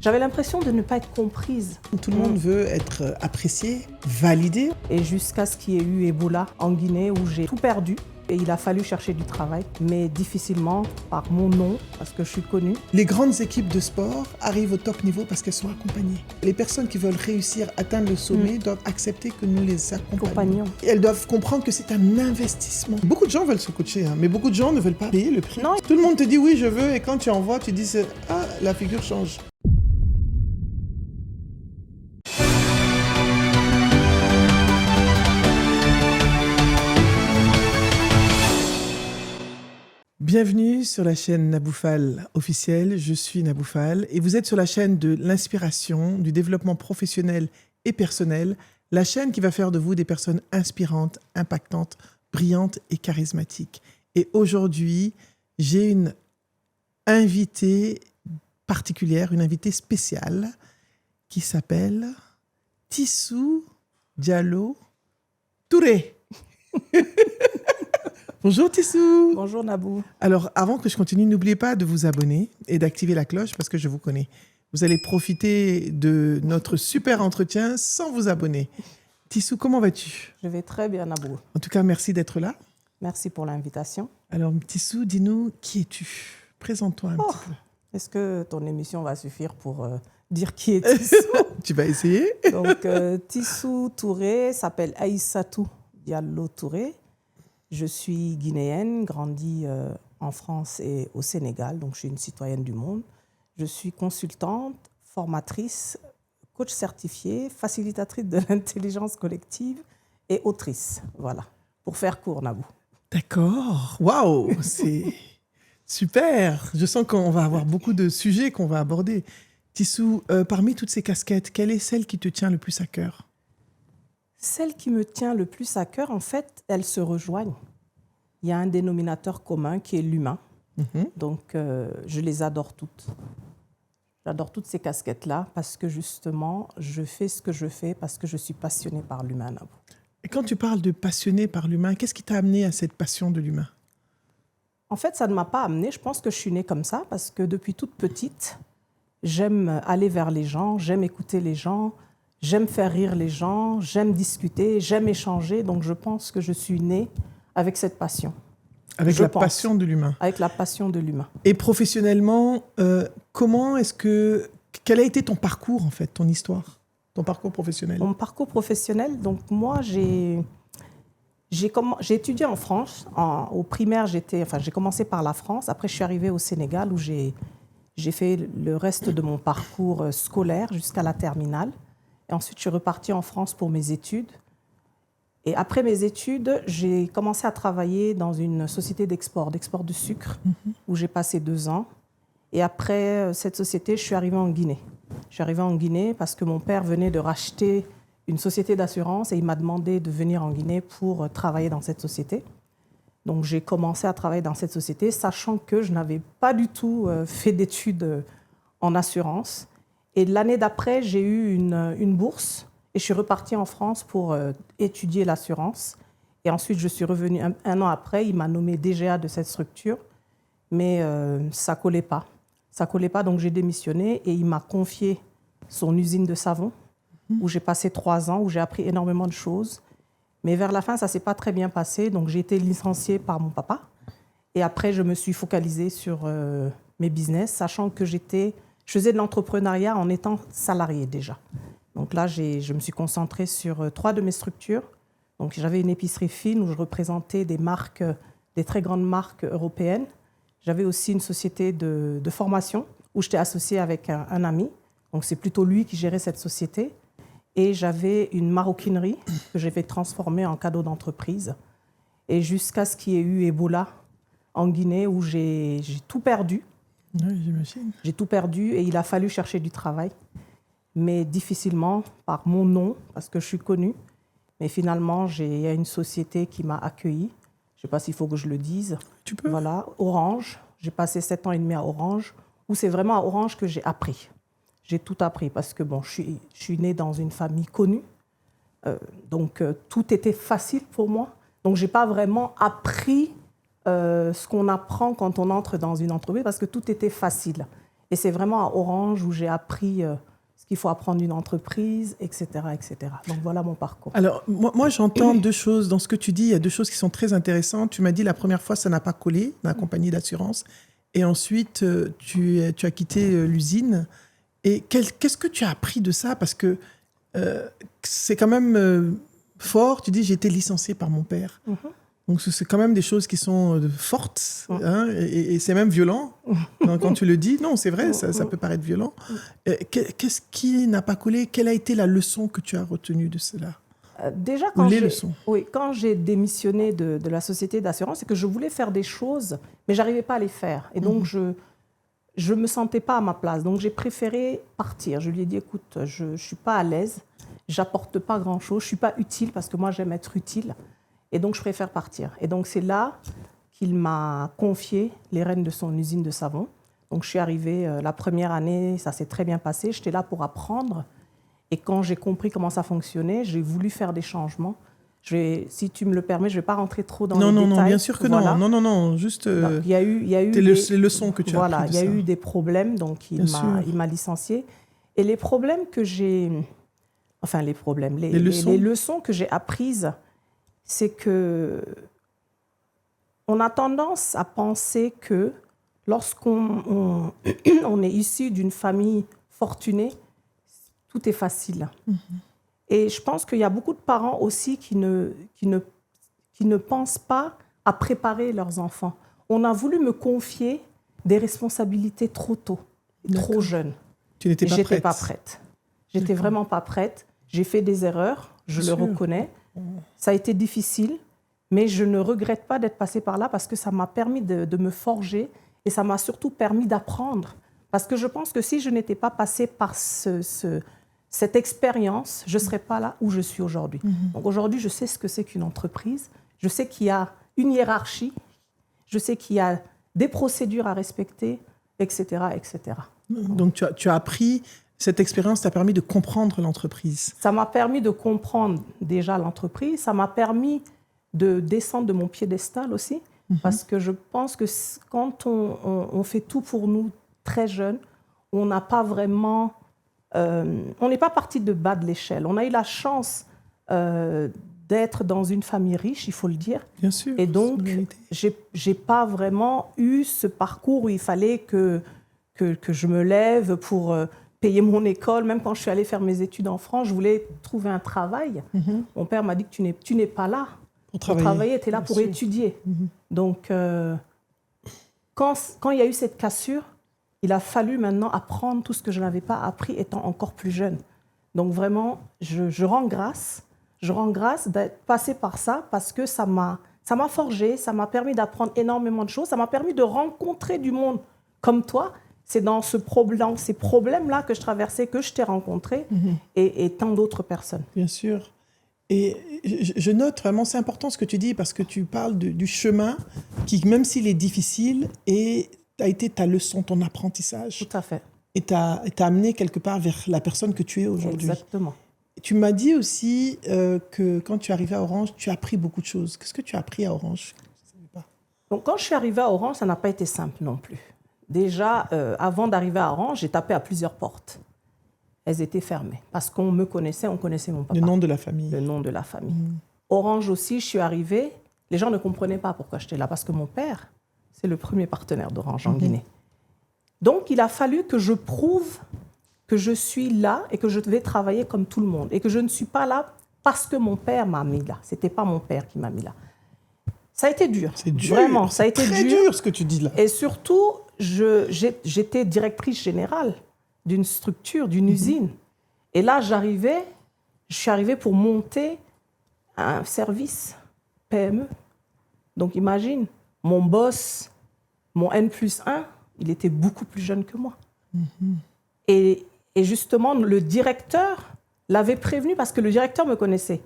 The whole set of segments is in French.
J'avais l'impression de ne pas être comprise. Tout le monde veut être apprécié, validé. Et jusqu'à ce qu'il y ait eu Ebola en Guinée où j'ai tout perdu. Et il a fallu chercher du travail, mais difficilement par mon nom, parce que je suis connue. Les grandes équipes de sport arrivent au top niveau parce qu'elles sont accompagnées. Les personnes qui veulent réussir, atteindre le sommet, doivent accepter que nous les accompagnons. Et elles doivent comprendre que c'est un investissement. Beaucoup de gens veulent se coacher, mais beaucoup de gens ne veulent pas payer le prix. Non. Tout le monde te dit oui, je veux, et quand tu envoies, tu dis ah, la figure change. Bienvenue sur la chaîne Naboufal officielle, je suis Naboufal et vous êtes sur la chaîne de l'inspiration, du développement professionnel et personnel, la chaîne qui va faire de vous des personnes inspirantes, impactantes, brillantes et charismatiques. Et aujourd'hui, j'ai une invitée particulière, une invitée spéciale qui s'appelle Tissou Diallo Touré. Bonjour Tissou. Bonjour Nabou. Alors, avant que je continue, n'oubliez pas de vous abonner et d'activer la cloche parce que je vous connais. Vous allez profiter de notre super entretien sans vous abonner. Tissou, comment vas-tu? Je vais très bien Nabou. En tout cas, merci d'être là. Merci pour l'invitation. Alors, Tissou, dis-nous, qui es-tu? Présente-toi un petit peu. Est-ce que ton émission va suffire pour dire qui est Tissou? Tu vas essayer? Donc, Tissou Touré s'appelle Aïssatou Diallo Touré. Je suis guinéenne, grandie en France et au Sénégal, donc je suis une citoyenne du monde. Je suis consultante, formatrice, coach certifiée, facilitatrice de l'intelligence collective et autrice. Voilà, pour faire court, Nabou. D'accord, waouh, c'est super. Je sens qu'on va avoir beaucoup de sujets qu'on va aborder. Tissou, parmi toutes ces casquettes, quelle est celle qui te tient le plus à cœur? Celle qui me tient le plus à cœur, en fait, elles se rejoignent. Il y a un dénominateur commun qui est l'humain. Donc, je les adore toutes. J'adore toutes ces casquettes-là parce que, justement, je fais ce que je fais parce que je suis passionnée par l'humain, Nabou. Et quand tu parles de passionné par l'humain, qu'est-ce qui t'a amené à cette passion de l'humain? En fait, ça ne m'a pas amenée. Je pense que je suis née comme ça parce que depuis toute petite, j'aime aller vers les gens, j'aime écouter les gens, j'aime faire rire les gens, j'aime discuter, j'aime échanger. Donc, je pense que je suis née avec cette passion. Avec la passion de l'humain. Avec la passion de l'humain. Et professionnellement, quel a été ton parcours, en fait, ton histoire, ton parcours professionnel? Mon parcours professionnel, donc moi, j'ai étudié en France. Au primaire, j'ai commencé par la France. Après, je suis arrivée au Sénégal où j'ai fait le reste de mon parcours scolaire jusqu'à la terminale. Et ensuite, je suis repartie en France pour mes études. Et après mes études, j'ai commencé à travailler dans une société d'export de sucre, où j'ai passé 2 ans. Et après cette société, je suis arrivée en Guinée. Je suis arrivée en Guinée parce que mon père venait de racheter une société d'assurance et il m'a demandé de venir en Guinée pour travailler dans cette société. Donc j'ai commencé à travailler dans cette société, sachant que je n'avais pas du tout fait d'études en assurance. Et l'année d'après, j'ai eu une bourse. Et je suis repartie en France pour étudier l'assurance. Et ensuite, je suis revenue un an après. Il m'a nommé DGA de cette structure. Mais ça ne collait pas. Ça ne collait pas, donc j'ai démissionné. Et il m'a confié son usine de savon, où j'ai passé 3 ans, où j'ai appris énormément de choses. Mais vers la fin, ça ne s'est pas très bien passé. Donc j'ai été licenciée par mon papa. Et après, je me suis focalisée sur mes business, sachant que je faisais de l'entrepreneuriat en étant salariée déjà. Donc là, je me suis concentrée sur 3 de mes structures. Donc j'avais une épicerie fine où je représentais des marques, des très grandes marques européennes. J'avais aussi une société de formation où j'étais associée avec un ami. Donc c'est plutôt lui qui gérait cette société. Et j'avais une maroquinerie que j'avais transformée en cadeau d'entreprise. Et jusqu'à ce qu'il y ait eu Ebola en Guinée où j'ai tout perdu. Oui, j'imagine. J'ai tout perdu et il a fallu chercher du travail. Mais difficilement par mon nom, parce que je suis connue. Mais finalement, il y a une société qui m'a accueillie. Je ne sais pas s'il faut que je le dise. Tu peux. Voilà, Orange. J'ai passé 7 ans et demi à Orange, où c'est vraiment à Orange que j'ai appris. J'ai tout appris parce que je suis née dans une famille connue. Donc, tout était facile pour moi. Donc, je n'ai pas vraiment appris ce qu'on apprend quand on entre dans une entreprise parce que tout était facile. Et c'est vraiment à Orange où j'ai appris ce qu'il faut apprendre d'une entreprise, etc., etc. Donc voilà mon parcours. Alors, moi j'entends deux choses dans ce que tu dis. Il y a deux choses qui sont très intéressantes. Tu m'as dit la première fois, ça n'a pas collé dans la compagnie d'assurance. Et ensuite, tu as quitté l'usine. Et qu'est-ce que tu as appris de ça? Parce que c'est quand même fort. Tu dis, j'ai été licenciée par mon père. Donc, c'est quand même des choses qui sont fortes. Hein, et c'est même violent quand tu le dis. Non, c'est vrai, ça peut paraître violent. Qu'est-ce qui n'a pas collé? Quelle a été la leçon que tu as retenue de cela? Déjà, quand j'ai démissionné de la société d'assurance, c'est que je voulais faire des choses, mais je n'arrivais pas à les faire. Et donc, je ne me sentais pas à ma place. Donc, j'ai préféré partir. Je lui ai dit, écoute, je ne suis pas à l'aise, je n'apporte pas grand-chose, je ne suis pas utile parce que moi, j'aime être utile. Et donc, je préfère partir. Et donc, c'est là qu'il m'a confié les rênes de son usine de savon. Donc, je suis arrivée la première année, ça s'est très bien passé. J'étais là pour apprendre. Et quand j'ai compris comment ça fonctionnait, j'ai voulu faire des changements. Si tu me le permets, je ne vais pas rentrer trop dans les détails. Non, bien sûr que voilà. non. Juste il y a eu les leçons que tu as apprises. Voilà, il y a eu des problèmes, donc il m'a licenciée. Et les problèmes que j'ai... Enfin, les leçons que j'ai apprises, c'est que on a tendance à penser que lorsqu'on est issu d'une famille fortunée, tout est facile. Et je pense qu'il y a beaucoup de parents aussi qui ne pensent pas à préparer leurs enfants. On a voulu me confier des responsabilités trop tôt, trop jeune. Tu n'étais pas prête. J'étais pas prête. J'étais vraiment pas prête. J'ai fait des erreurs, je le reconnais. Ça a été difficile, mais je ne regrette pas d'être passée par là parce que ça m'a permis de me forger et ça m'a surtout permis d'apprendre. Parce que je pense que si je n'étais pas passée par cette expérience, je ne serais pas là où je suis aujourd'hui. Donc aujourd'hui, je sais ce que c'est qu'une entreprise. Je sais qu'il y a une hiérarchie. Je sais qu'il y a des procédures à respecter, etc., etc. Donc tu as appris, cette expérience t'a permis de comprendre l'entreprise. Ça m'a permis de comprendre déjà l'entreprise. Ça m'a permis de descendre de mon piédestal aussi. Parce que je pense que quand on fait tout pour nous très jeunes, on n'a pas vraiment... on n'est pas parti de bas de l'échelle. On a eu la chance d'être dans une famille riche, il faut le dire. Bien sûr. Et donc, j'ai pas vraiment eu ce parcours où il fallait que je me lève pour payer mon école. Même quand je suis allée faire mes études en France, je voulais trouver un travail. Mon père m'a dit que tu n'es pas là pour travailler, tu es là pour étudier. Donc, quand il y a eu cette cassure, il a fallu maintenant apprendre tout ce que je n'avais pas appris étant encore plus jeune. Donc vraiment, je rends grâce. Je rends grâce d'être passée par ça parce que ça m'a forgé, ça m'a permis d'apprendre énormément de choses, ça m'a permis de rencontrer du monde comme toi. C'est dans ces problèmes-là que je traversais, que je t'ai rencontré et tant d'autres personnes. Bien sûr. Et je note vraiment, c'est important ce que tu dis parce que tu parles du chemin qui, même s'il est difficile, a été ta leçon, ton apprentissage. Tout à fait. Et t'a amené quelque part vers la personne que tu es aujourd'hui. Exactement. Tu m'as dit aussi que quand tu es arrivée à Orange, tu as appris beaucoup de choses. Qu'est-ce que tu as appris à Orange? Je ne savais pas. Donc, quand je suis arrivée à Orange, ça n'a pas été simple non plus. Déjà, avant d'arriver à Orange, j'ai tapé à plusieurs portes. Elles étaient fermées parce qu'on me connaissait, on connaissait mon papa. Le nom de la famille. Le nom de la famille. Orange aussi, je suis arrivée, les gens ne comprenaient pas pourquoi j'étais là parce que mon père, c'est le premier partenaire d'Orange en Guinée. Donc, il a fallu que je prouve que je suis là et que je devais travailler comme tout le monde et que je ne suis pas là parce que mon père m'a mis là. Ce n'était pas mon père qui m'a mis là. Ça a été dur. C'est dur. Vraiment, ça a été très dur ce que tu dis là. Et surtout, j'étais directrice générale d'une structure, d'une usine. Et là, je suis arrivée pour monter un service PME. Donc, imagine, mon boss, mon N+1, il était beaucoup plus jeune que moi. Et justement, le directeur l'avait prévenu parce que le directeur me connaissait.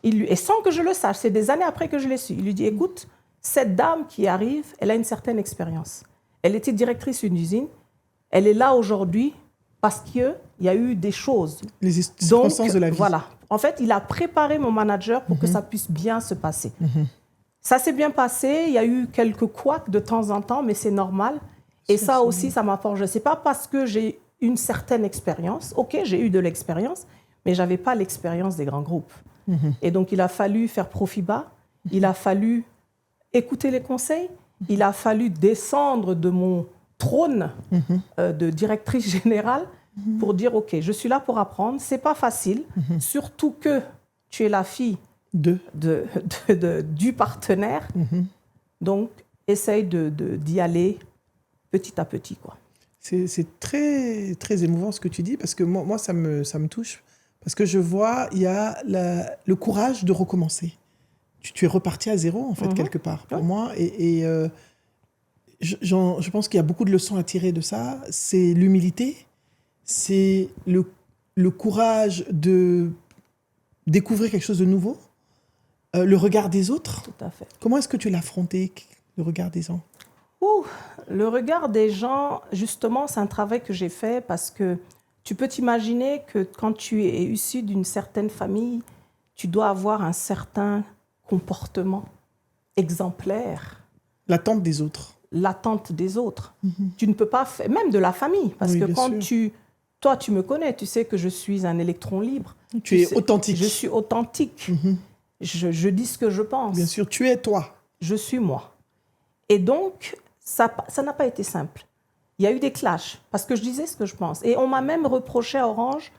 Et sans que je le sache, c'est des années après que je l'ai su. Il lui dit, écoute, cette dame qui arrive, elle a une certaine expérience. Elle était directrice d'une usine. Elle est là aujourd'hui parce qu'il y a eu des choses. Les circonstances de la vie. Voilà. En fait, il a préparé mon manager pour que ça puisse bien se passer. Ça s'est bien passé. Il y a eu quelques couacs de temps en temps, mais c'est normal. Et ça aussi, ça m'a forgé. Ce n'est pas parce que j'ai une certaine expérience. OK, j'ai eu de l'expérience, mais je n'avais pas l'expérience des grands groupes. Et donc, il a fallu faire profil bas. Il a fallu écouter les conseils. Il a fallu descendre de mon trône de directrice générale pour dire, OK, je suis là pour apprendre. Ce n'est pas facile, surtout que tu es la fille du partenaire. Donc, essaye d'y aller petit à petit, quoi. C'est très, très émouvant ce que tu dis, parce que moi ça me touche. Parce que je vois, il y a le courage de recommencer. Tu es reparti à zéro, en fait, quelque part, pour moi. Et je pense qu'il y a beaucoup de leçons à tirer de ça. C'est l'humilité, c'est le courage de découvrir quelque chose de nouveau, le regard des autres. Tout à fait. Comment est-ce que tu l'as affronté, le regard des gens? Le regard des gens, justement, c'est un travail que j'ai fait parce que tu peux t'imaginer que quand tu es issu d'une certaine famille, tu dois avoir un certain comportement exemplaire. L'attente des autres. L'attente des autres. Tu ne peux pas faire, même de la famille, parce que quand toi, tu me connais, tu sais que je suis un électron libre. Tu es authentique. Je suis authentique. Je dis ce que je pense. Bien sûr, tu es toi. Je suis moi. Et donc, ça n'a pas été simple. Il y a eu des clashs, parce que je disais ce que je pense. Et on m'a même reproché à Orange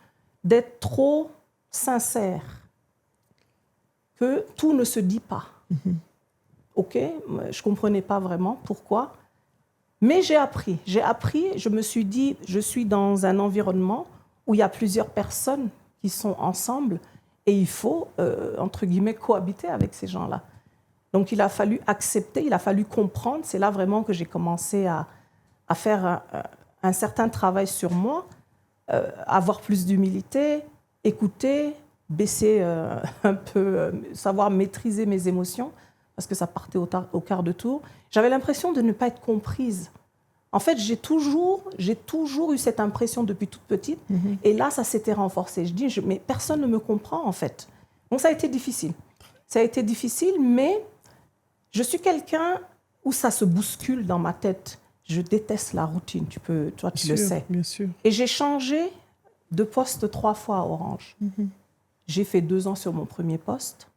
d'être trop sincère, que tout ne se dit pas. OK, je ne comprenais pas vraiment pourquoi. Mais j'ai appris, je me suis dit, je suis dans un environnement où il y a plusieurs personnes qui sont ensemble et il faut, entre guillemets, cohabiter avec ces gens-là. Donc, il a fallu accepter, il a fallu comprendre. C'est là vraiment que j'ai commencé à faire un certain travail sur moi, avoir plus d'humilité, écouter, baisser un peu, savoir maîtriser mes émotions, parce que ça partait au quart de tour. J'avais l'impression de ne pas être comprise. En fait, j'ai toujours eu cette impression depuis toute petite. Et là, ça s'était renforcé. Je dis, mais personne ne me comprend, en fait. Donc, ça a été difficile. Ça a été difficile, mais je suis quelqu'un où ça se bouscule dans ma tête. Je déteste la routine, toi, tu le sais. Bien sûr. Et j'ai changé de poste 3 fois à Orange. J'ai fait 2 ans sur mon premier poste.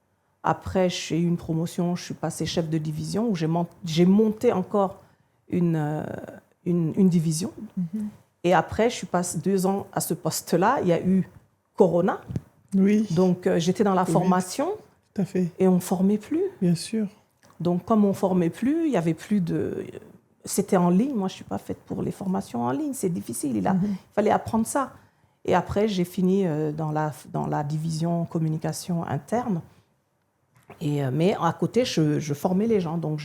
Après, j'ai eu une promotion, je suis passée chef de division, où j'ai monté encore une division. Et après, je suis passée 2 ans à ce poste-là. Il y a eu Corona. Oui. Donc, j'étais dans la formation. Tout à fait. Et on ne formait plus. Bien sûr. Donc, comme on ne formait plus, il y avait plus de... C'était en ligne. Moi, je ne suis pas faite pour les formations en ligne. C'est difficile. Il fallait apprendre ça. Et après, j'ai fini dans la division communication interne. Mais à côté, je formais les gens. Donc,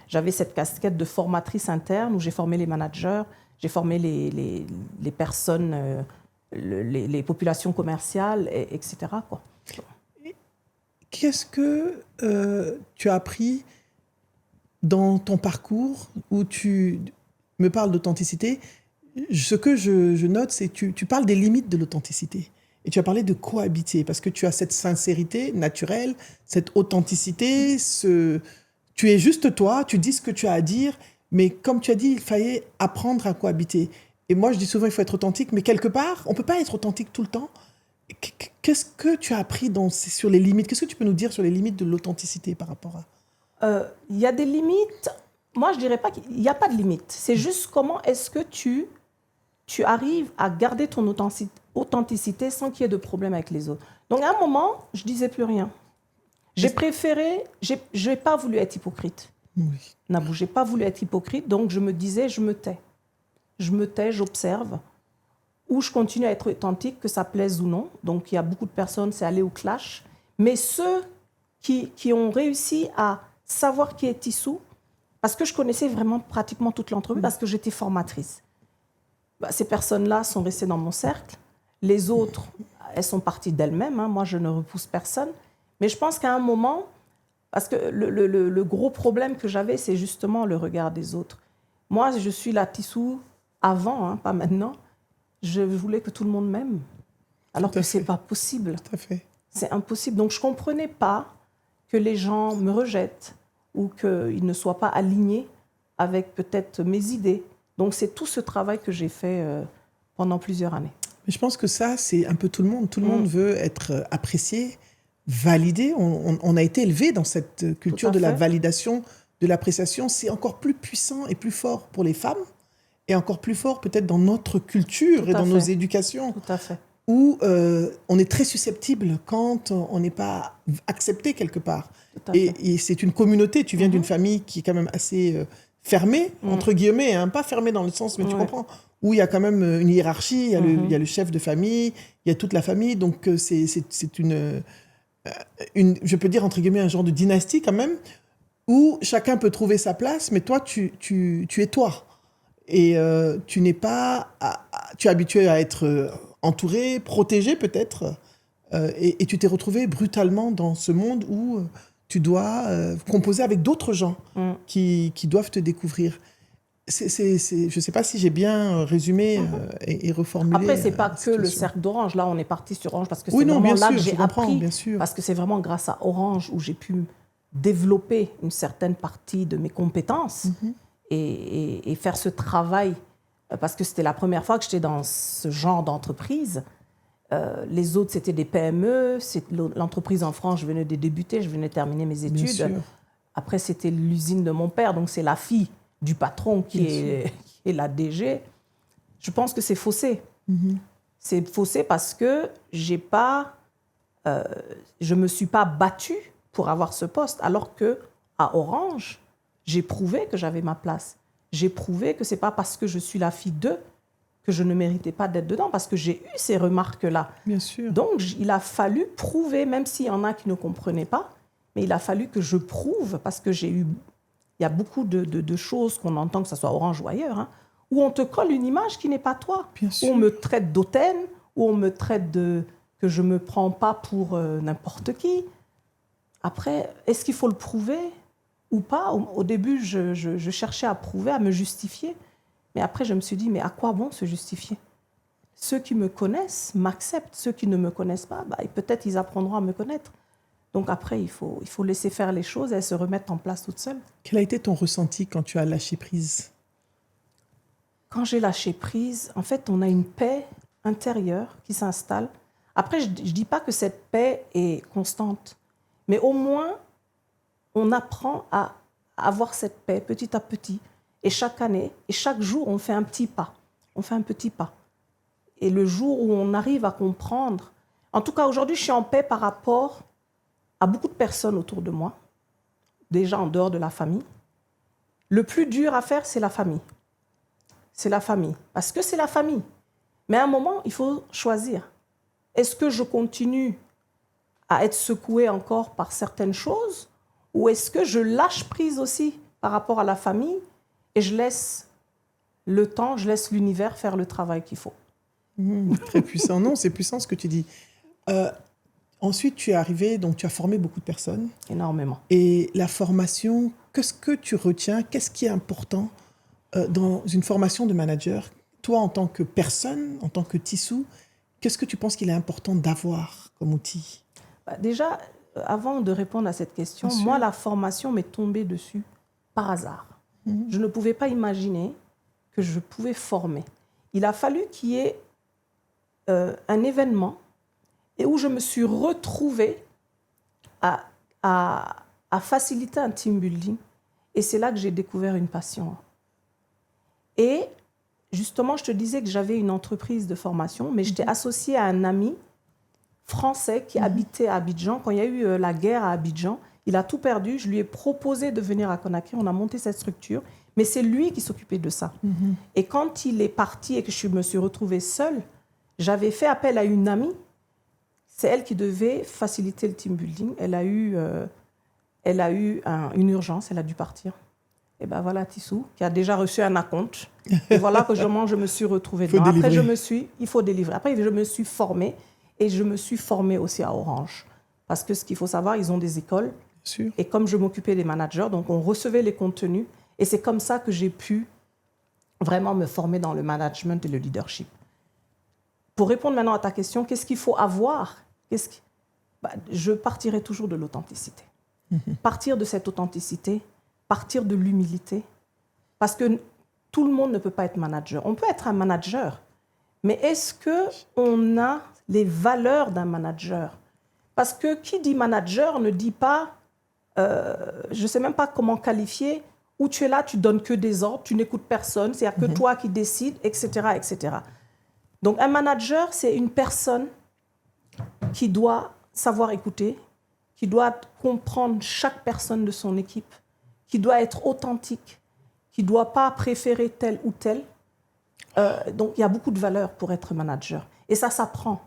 j'avais cette casquette de formatrice interne où j'ai formé les managers, j'ai formé les personnes, les populations commerciales, etc., quoi. Qu'est-ce que tu as appris dans ton parcours où tu me parles d'authenticité? Ce que je note, c'est que tu parles des limites de l'authenticité. Et tu as parlé de cohabiter, parce que tu as cette sincérité naturelle, cette authenticité, tu es juste toi, tu dis ce que tu as à dire, mais comme tu as dit, il fallait apprendre à cohabiter. Et moi, je dis souvent, il faut être authentique, mais quelque part, on ne peut pas être authentique tout le temps. Qu'est-ce que tu as appris sur les limites? Qu'est-ce que tu peux nous dire sur les limites de l'authenticité par rapport à... Il y a des limites. Moi, je ne dirais pas qu'il n'y a pas de limite. C'est juste comment est-ce que tu arrives à garder ton authenticité sans qu'il y ait de problème avec les autres. Donc, à un moment, je ne disais plus rien. J'ai préféré... Je n'ai pas voulu être hypocrite. Oui. Nabou, je n'ai pas voulu être hypocrite, donc je me disais, je me tais. Je me tais, j'observe. Ou je continue à être authentique, que ça plaise ou non. Donc, il y a beaucoup de personnes, c'est aller au clash. Mais ceux qui ont réussi à savoir qui est Tissou, parce que je connaissais vraiment pratiquement toute l'entreprise, parce que j'étais formatrice. Ces personnes-là sont restées dans mon cercle. Les autres, elles sont parties d'elles-mêmes. Moi, je ne repousse personne. Mais je pense qu'à un moment, parce que le gros problème que j'avais, c'est justement le regard des autres. Moi, je suis la Tissou avant, pas maintenant. Je voulais que tout le monde m'aime, alors que ce n'est pas possible. Tout à fait. C'est impossible. Donc, je ne comprenais pas que les gens me rejettent ou qu'ils ne soient pas alignés avec peut-être mes idées. Donc, c'est tout ce travail que j'ai fait pendant plusieurs années. Mais je pense que ça, c'est un peu tout le monde. Tout le monde veut être apprécié, validé. On a été élevé dans cette culture de la validation, de l'appréciation. C'est encore plus puissant et plus fort pour les femmes et encore plus fort peut-être dans notre culture et dans nos éducations. Tout à fait. Où on est très susceptible quand on n'est pas accepté quelque part. Et c'est une communauté. Tu viens d'une famille qui est quand même assez fermée, entre guillemets, hein, pas fermée dans le sens, mais tu comprends, où il y a quand même une hiérarchie, il y a le chef de famille, il y a toute la famille. Donc c'est une, je peux dire entre guillemets, un genre de dynastie quand même, où chacun peut trouver sa place, mais toi, tu es toi. Et tu n'es pas... tu es habitué à être entouré, protégé peut-être, et tu t'es retrouvé brutalement dans ce monde où tu dois composer avec d'autres gens qui doivent te découvrir. Je ne sais pas si j'ai bien résumé et reformulé. Après, ce n'est pas que le cercle d'Orange. Là, on est parti sur Orange parce que c'est vraiment là que j'ai appris. Parce que c'est vraiment grâce à Orange où j'ai pu développer une certaine partie de mes compétences et faire ce travail. Parce que c'était la première fois que j'étais dans ce genre d'entreprise. Les autres, c'était des PME. L'entreprise en France, je venais de débuter, je venais de terminer mes études. Après, c'était l'usine de mon père. Donc, c'est la fille du patron qui est la DG. Je pense que c'est faussé. C'est faussé parce que je ne me suis pas battue pour avoir ce poste, alors qu'à Orange, j'ai prouvé que j'avais ma place. J'ai prouvé que ce n'est pas parce que je suis la fille d'eux que je ne méritais pas d'être dedans, parce que j'ai eu ces remarques-là. Bien sûr. Donc, il a fallu prouver, même s'il y en a qui ne comprenaient pas, mais il a fallu que je prouve, parce que il y a beaucoup de choses qu'on entend, que ce soit Orange ou ailleurs, hein, où on te colle une image qui n'est pas toi. Bien sûr. Où on me traite d'hautaine, où on me traite que je ne me prends pas pour n'importe qui. Après, est-ce qu'il faut le prouver ou pas? Au début, je cherchais à prouver, à me justifier. Mais après, je me suis dit, mais à quoi bon se justifier? Ceux qui me connaissent m'acceptent. Ceux qui ne me connaissent pas, peut-être ils apprendront à me connaître. Donc après, il faut laisser faire les choses et elles se remettent en place toutes seules. Quel a été ton ressenti quand tu as lâché prise? Quand j'ai lâché prise, en fait, on a une paix intérieure qui s'installe. Après, je ne dis pas que cette paix est constante, mais au moins, on apprend à avoir cette paix petit à petit. Et chaque année, et chaque jour, on fait un petit pas. On fait un petit pas. Et le jour où on arrive à comprendre... En tout cas, aujourd'hui, je suis en paix par rapport à beaucoup de personnes autour de moi, déjà en dehors de la famille. Le plus dur à faire, c'est la famille. C'est la famille. Parce que c'est la famille. Mais à un moment, il faut choisir. Est-ce que je continue à être secouée encore par certaines choses, ou est-ce que je lâche prise aussi par rapport à la famille et je laisse le temps, je laisse l'univers faire le travail qu'il faut? Très puissant. Non, c'est puissant ce que tu dis. Ensuite, tu es arrivé, donc tu as formé beaucoup de personnes. Énormément. Et la formation, qu'est-ce que tu retiens? Qu'est-ce qui est important dans une formation de manager? Toi, en tant que personne, en tant que Tissou, qu'est-ce que tu penses qu'il est important d'avoir comme outil? Déjà, avant de répondre à cette question, moi, la formation m'est tombée dessus par hasard. Je ne pouvais pas imaginer que je pouvais former. Il a fallu qu'il y ait un événement et où je me suis retrouvée à faciliter un team building. Et c'est là que j'ai découvert une passion. Et justement, je te disais que j'avais une entreprise de formation, mais j'étais associée à un ami français qui habitait à Abidjan. Quand il y a eu la guerre à Abidjan, il a tout perdu. Je lui ai proposé de venir à Conakry. On a monté cette structure. Mais c'est lui qui s'occupait de ça. Et quand il est parti et que je me suis retrouvée seule, j'avais fait appel à une amie. C'est elle qui devait faciliter le team building. Elle a eu une urgence. Elle a dû partir. Et ben voilà Tissou, qui a déjà reçu un acompte. Et voilà que je me suis retrouvée dedans. Après, il faut délivrer. Après, je me suis formée. Et je me suis formée aussi à Orange. Parce que ce qu'il faut savoir, ils ont des écoles. Sûr. Et comme je m'occupais des managers, donc on recevait les contenus. Et c'est comme ça que j'ai pu vraiment me former dans le management et le leadership. Pour répondre maintenant à ta question, qu'est-ce qu'il faut avoir? Je partirai toujours de l'authenticité. Partir de cette authenticité, partir de l'humilité. Parce que tout le monde ne peut pas être manager. On peut être un manager, mais est-ce qu'on a les valeurs d'un manager? Parce que qui dit manager ne dit pas, je ne sais même pas comment qualifier, où tu es là, tu donnes que des ordres, tu n'écoutes personne, c'est que toi qui décides, etc., etc. Donc un manager, c'est une personne qui doit savoir écouter, qui doit comprendre chaque personne de son équipe, qui doit être authentique, qui ne doit pas préférer tel ou tel. Donc, il y a beaucoup de valeurs pour être manager. Et ça s'apprend.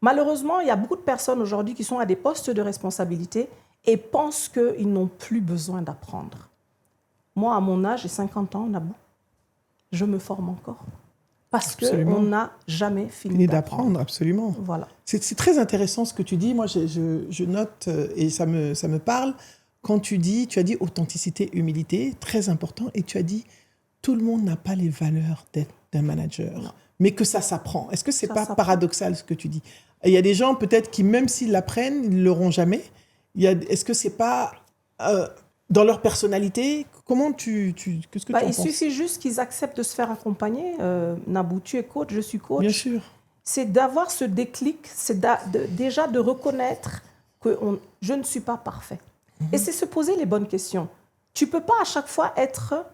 Malheureusement, il y a beaucoup de personnes aujourd'hui qui sont à des postes de responsabilité et pensent qu'ils n'ont plus besoin d'apprendre. Moi, à mon âge, j'ai 50 ans, Nabou, je me forme encore. Parce qu'on n'a jamais fini d'apprendre. Absolument. Voilà. C'est très intéressant ce que tu dis. Moi, je note et ça me parle. Quand tu as dit authenticité, humilité, très important. Et tu as dit, tout le monde n'a pas les valeurs d'un manager, non. Mais que ça s'apprend. Est-ce que ce n'est pas paradoxal ce que tu dis? Il y a des gens peut-être qui, même s'ils l'apprennent, ils ne l'auront jamais. Est-ce que ce n'est pas dans leur personnalité? Comment qu'est-ce que tu en penses? Il suffit juste qu'ils acceptent de se faire accompagner. Nabou, tu es coach, je suis coach. Bien sûr. C'est d'avoir ce déclic, c'est déjà de reconnaître que je ne suis pas parfait. Et c'est se poser les bonnes questions. Tu ne peux pas à chaque fois être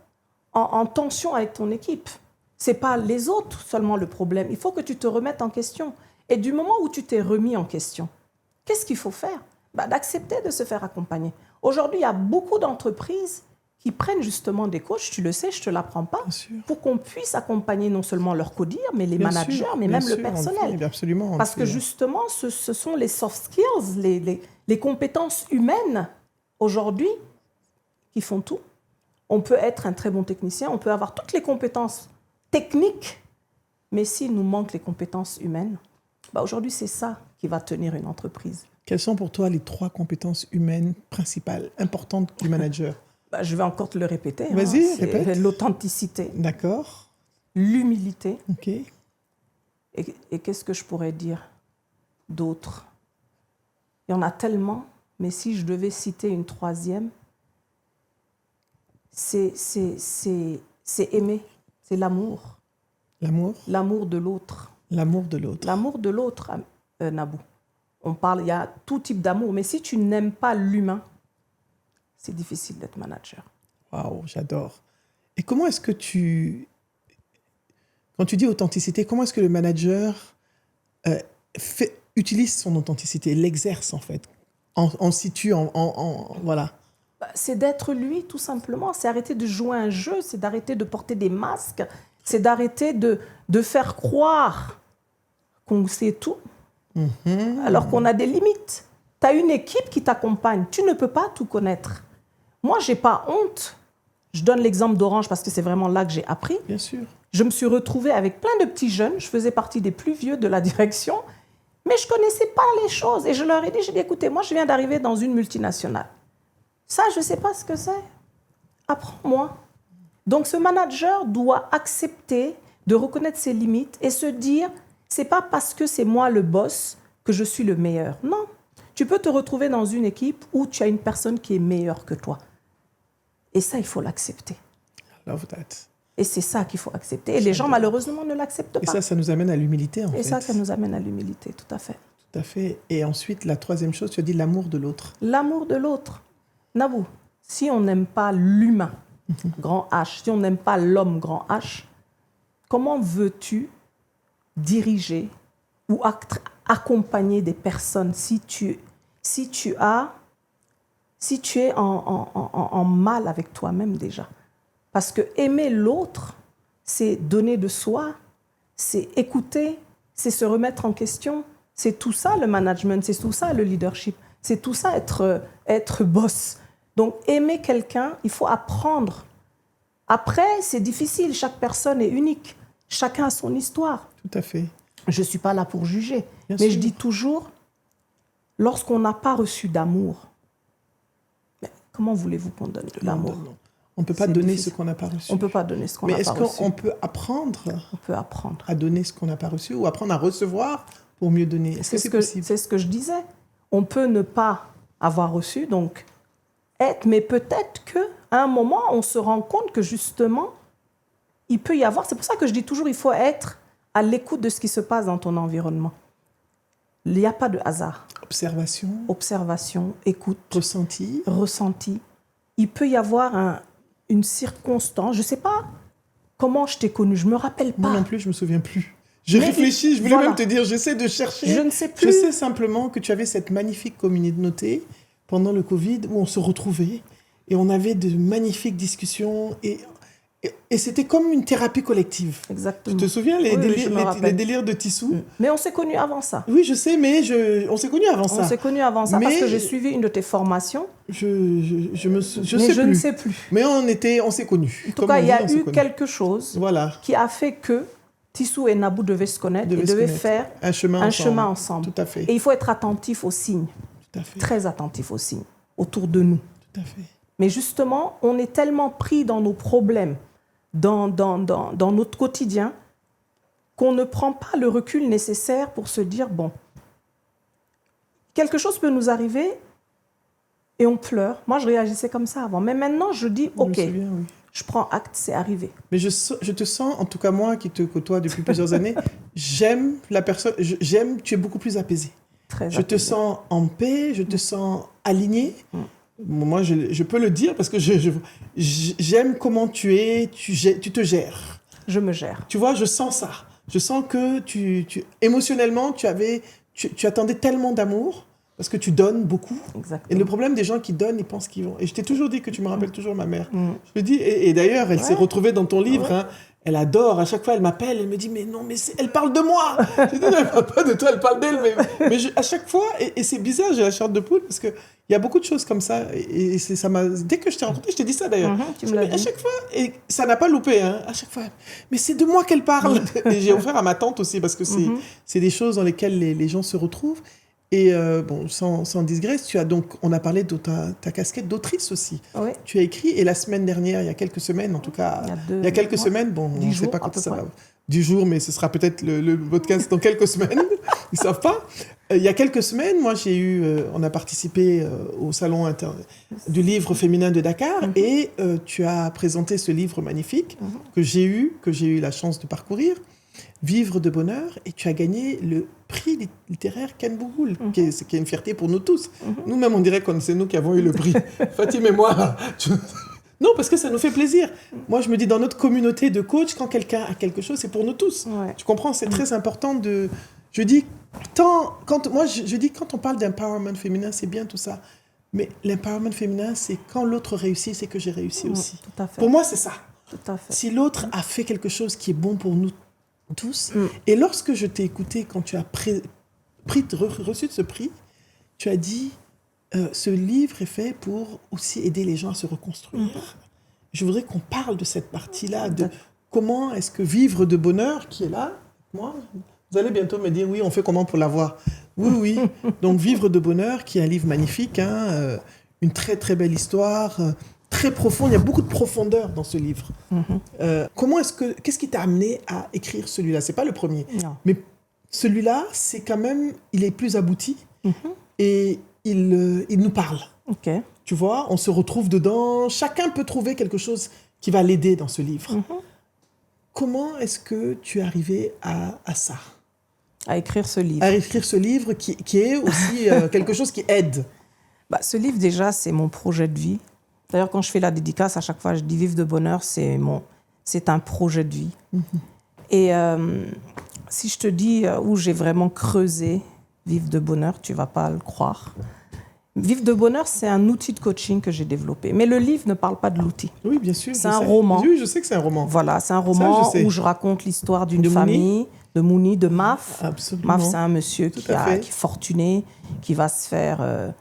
en tension avec ton équipe. Ce n'est pas les autres seulement le problème. Il faut que tu te remettes en question. Et du moment où tu t'es remis en question, qu'est-ce qu'il faut faire? D'accepter de se faire accompagner. Aujourd'hui, il y a beaucoup d'entreprises qui prennent justement des coachs, tu le sais, je ne te l'apprends pas, pour qu'on puisse accompagner non seulement leurs codir, mais les managers, mais même le personnel. Absolument. Parce que justement, ce sont les soft skills, les compétences humaines aujourd'hui qui font tout. On peut être un très bon technicien, on peut avoir toutes les compétences techniques, mais s'il nous manque les compétences humaines, aujourd'hui, c'est ça qui va tenir une entreprise. Quelles sont pour toi les 3 compétences humaines principales, importantes du manager? Je vais encore te le répéter. Vas-y, répète. L'authenticité. D'accord. L'humilité. OK. Et qu'est-ce que je pourrais dire d'autre? Il y en a tellement, mais si je devais citer une 3e, c'est aimer, c'est l'amour. L'amour? L'amour de l'autre. L'amour de l'autre. L'amour de l'autre, Nabou. Il y a tout type d'amour, mais si tu n'aimes pas l'humain, c'est difficile d'être manager. Waouh, j'adore. Et comment est-ce que quand tu dis authenticité, comment est-ce que le manager utilise son authenticité, l'exerce en fait, en situe, voilà? C'est d'être lui, tout simplement. C'est arrêter de jouer un jeu, c'est d'arrêter de porter des masques, c'est d'arrêter de faire croire qu'on sait tout, alors qu'on a des limites. Tu as une équipe qui t'accompagne, tu ne peux pas tout connaître. Moi, je n'ai pas honte. Je donne l'exemple d'Orange parce que c'est vraiment là que j'ai appris. Bien sûr. Je me suis retrouvée avec plein de petits jeunes. Je faisais partie des plus vieux de la direction, mais je ne connaissais pas les choses. Et je leur ai dit, écoutez, moi, je viens d'arriver dans une multinationale. Ça, je ne sais pas ce que c'est. Apprends-moi. Donc, ce manager doit accepter de reconnaître ses limites et se dire, ce n'est pas parce que c'est moi le boss que je suis le meilleur. Non. Tu peux te retrouver dans une équipe où tu as une personne qui est meilleure que toi. Et ça, il faut l'accepter. I love that. Et c'est ça qu'il faut accepter. Et les gens, malheureusement, ne l'acceptent pas. Et ça nous amène à l'humilité, en fait. Et ça nous amène à l'humilité, tout à fait. Tout à fait. Et ensuite, la 3e chose, tu as dit l'amour de l'autre. L'amour de l'autre. Nabou, si on n'aime pas l'humain, grand H, si on n'aime pas l'homme, grand H, comment veux-tu diriger ou accompagner des personnes si tu es en mal avec toi-même déjà? Parce que aimer l'autre, c'est donner de soi, c'est écouter, c'est se remettre en question. C'est tout ça le management, c'est tout ça le leadership, c'est tout ça être boss. Donc aimer quelqu'un, il faut apprendre. Après, c'est difficile, chaque personne est unique, chacun a son histoire. Tout à fait. Je ne suis pas là pour juger, Bien mais sûr. je dis toujours, lorsqu'on n'a pas reçu d'amour, comment voulez-vous qu'on donne de l'amour? Non. On ne peut pas donner ce qu'on n'a pas reçu. On ne peut pas donner ce qu'on n'a pas reçu. Mais est-ce qu'on peut apprendre à donner ce qu'on n'a pas reçu ou apprendre à recevoir pour mieux donner? Est-ce que c'est possible? C'est ce que je disais. On peut ne pas avoir reçu, donc être, mais peut-être qu'à un moment, on se rend compte que justement, il peut y avoir, c'est pour ça que je dis toujours, il faut être à l'écoute de ce qui se passe dans ton environnement. Il n'y a pas de hasard. Observation, écoute. Ressenti. Il peut y avoir une circonstance, je ne sais pas comment je t'ai connue, je ne me rappelle pas. Moi non plus, je ne me souviens plus. Je réfléchis, je voulais même te dire, j'essaie de chercher. Je ne sais plus. Je sais simplement que tu avais cette magnifique communauté pendant le Covid où on se retrouvait et on avait de magnifiques discussions et c'était comme une thérapie collective. Exactement. Tu te souviens les délires de Tissou? Mais on s'est connus avant ça. Oui, je sais, mais on s'est connus avant ça. On s'est connus avant ça parce que j'ai suivi une de tes formations. Je ne sais plus. Mais on s'est connus. En tout cas, il y a eu quelque chose qui a fait que Tissou et Nabou devaient se connaître et devaient faire un chemin ensemble. Tout à fait. Et il faut être attentif aux signes. Tout à fait. Très attentif aux signes autour de nous. Tout à fait. Mais justement, on est tellement pris dans nos problèmes, dans notre quotidien, qu'on ne prend pas le recul nécessaire pour se dire, bon, quelque chose peut nous arriver et on pleure. Moi, je réagissais comme ça avant. Mais maintenant, je dis, OK, je prends acte, c'est arrivé. Mais je te sens, en tout cas moi qui te côtoie depuis plusieurs années, j'aime la personne, tu es beaucoup plus apaisé. Je te sens en paix, je te sens aligné. Moi, je peux le dire parce que j'aime comment tu es, tu te gères. Je me gère. Tu vois, je sens ça. Je sens que émotionnellement, tu attendais tellement d'amour parce que tu donnes beaucoup. Exactement. Et le problème des gens qui donnent, ils pensent qu'ils vont. Et je t'ai toujours dit que tu me rappelles toujours ma mère. Je le dis. Et d'ailleurs, elle s'est retrouvée dans ton livre. Hein. Elle adore. À chaque fois, elle m'appelle. Elle me dit, mais non, mais elle parle de moi. Je dis, elle ne parle pas de toi, elle parle d'elle. Mais à chaque fois, et c'est bizarre, j'ai la chair de poule parce qu'il y a beaucoup de choses comme ça. Et ça m'a. Dès que je t'ai rencontré, je t'ai dit ça d'ailleurs. Tu me l'as dit. À chaque fois, et ça n'a pas loupé. Hein, à chaque fois, mais c'est de moi qu'elle parle. Et j'ai offert à ma tante aussi parce que c'est des choses dans lesquelles les gens se retrouvent. Et bon, sans digresse, on a parlé de ta casquette d'autrice aussi. Oui. Tu as écrit, et la semaine dernière, il y a quelques semaines, en tout cas, il y a quelques semaines, bon, on ne sait pas quand ça va. 10 jours, mais ce sera peut-être le podcast dans quelques semaines. Ils ne savent pas. Il y a quelques semaines, moi, on a participé au salon du livre féminin de Dakar, et tu as présenté ce livre magnifique que j'ai eu la chance de parcourir. Vivre de bonheur, et tu as gagné le prix littéraire Ken Bougoul, qui est une fierté pour nous tous. Nous-mêmes, on dirait que c'est nous qui avons eu le prix. Fatim et moi. Non, parce que ça nous fait plaisir. Moi, je me dis, dans notre communauté de coachs, quand quelqu'un a quelque chose, c'est pour nous tous. Ouais. Tu comprends? C'est très important de... Je dis, quand on parle d'empowerment féminin, c'est bien tout ça. Mais l'empowerment féminin, c'est quand l'autre réussit, c'est que j'ai réussi aussi. Tout à fait. Pour moi, c'est ça. Tout à fait. Si l'autre a fait quelque chose qui est bon pour nous tous. Et lorsque je t'ai écouté, quand tu as reçu ce prix, tu as dit, ce livre est fait pour aussi aider les gens à se reconstruire. Je voudrais qu'on parle de cette partie-là, de comment est-ce que Vivre de bonheur, qui est là, moi, vous allez bientôt me dire, oui, on fait comment pour l'avoir? Oui. Donc, Vivre de bonheur, qui est un livre magnifique, hein, une très, très belle histoire, très profonde. Il y a beaucoup de profondeur dans ce livre. Qu'est-ce qui t'a amené à écrire celui-là? C'est pas le premier. Non. Mais celui-là, c'est quand même, il est plus abouti et il nous parle. Okay. Tu vois, on se retrouve dedans. Chacun peut trouver quelque chose qui va l'aider dans ce livre. Comment est-ce que tu es arrivé à ça? À écrire ce livre. À écrire ce livre qui est aussi quelque chose qui aide. Ce livre, déjà, c'est mon projet de vie. D'ailleurs, quand je fais la dédicace, à chaque fois, je dis Vivre de bonheur, c'est un projet de vie. Et si je te dis où j'ai vraiment creusé Vivre de bonheur, tu ne vas pas le croire. Vivre de bonheur, c'est un outil de coaching que j'ai développé. Mais le livre ne parle pas de l'outil. Oui, bien sûr. C'est un roman. Oui, je sais que c'est un roman. Voilà, c'est un roman où je raconte l'histoire d'une famille, de Mouni, de Maf. Absolument. Maf, c'est un monsieur qui est fortuné, qui va se faire...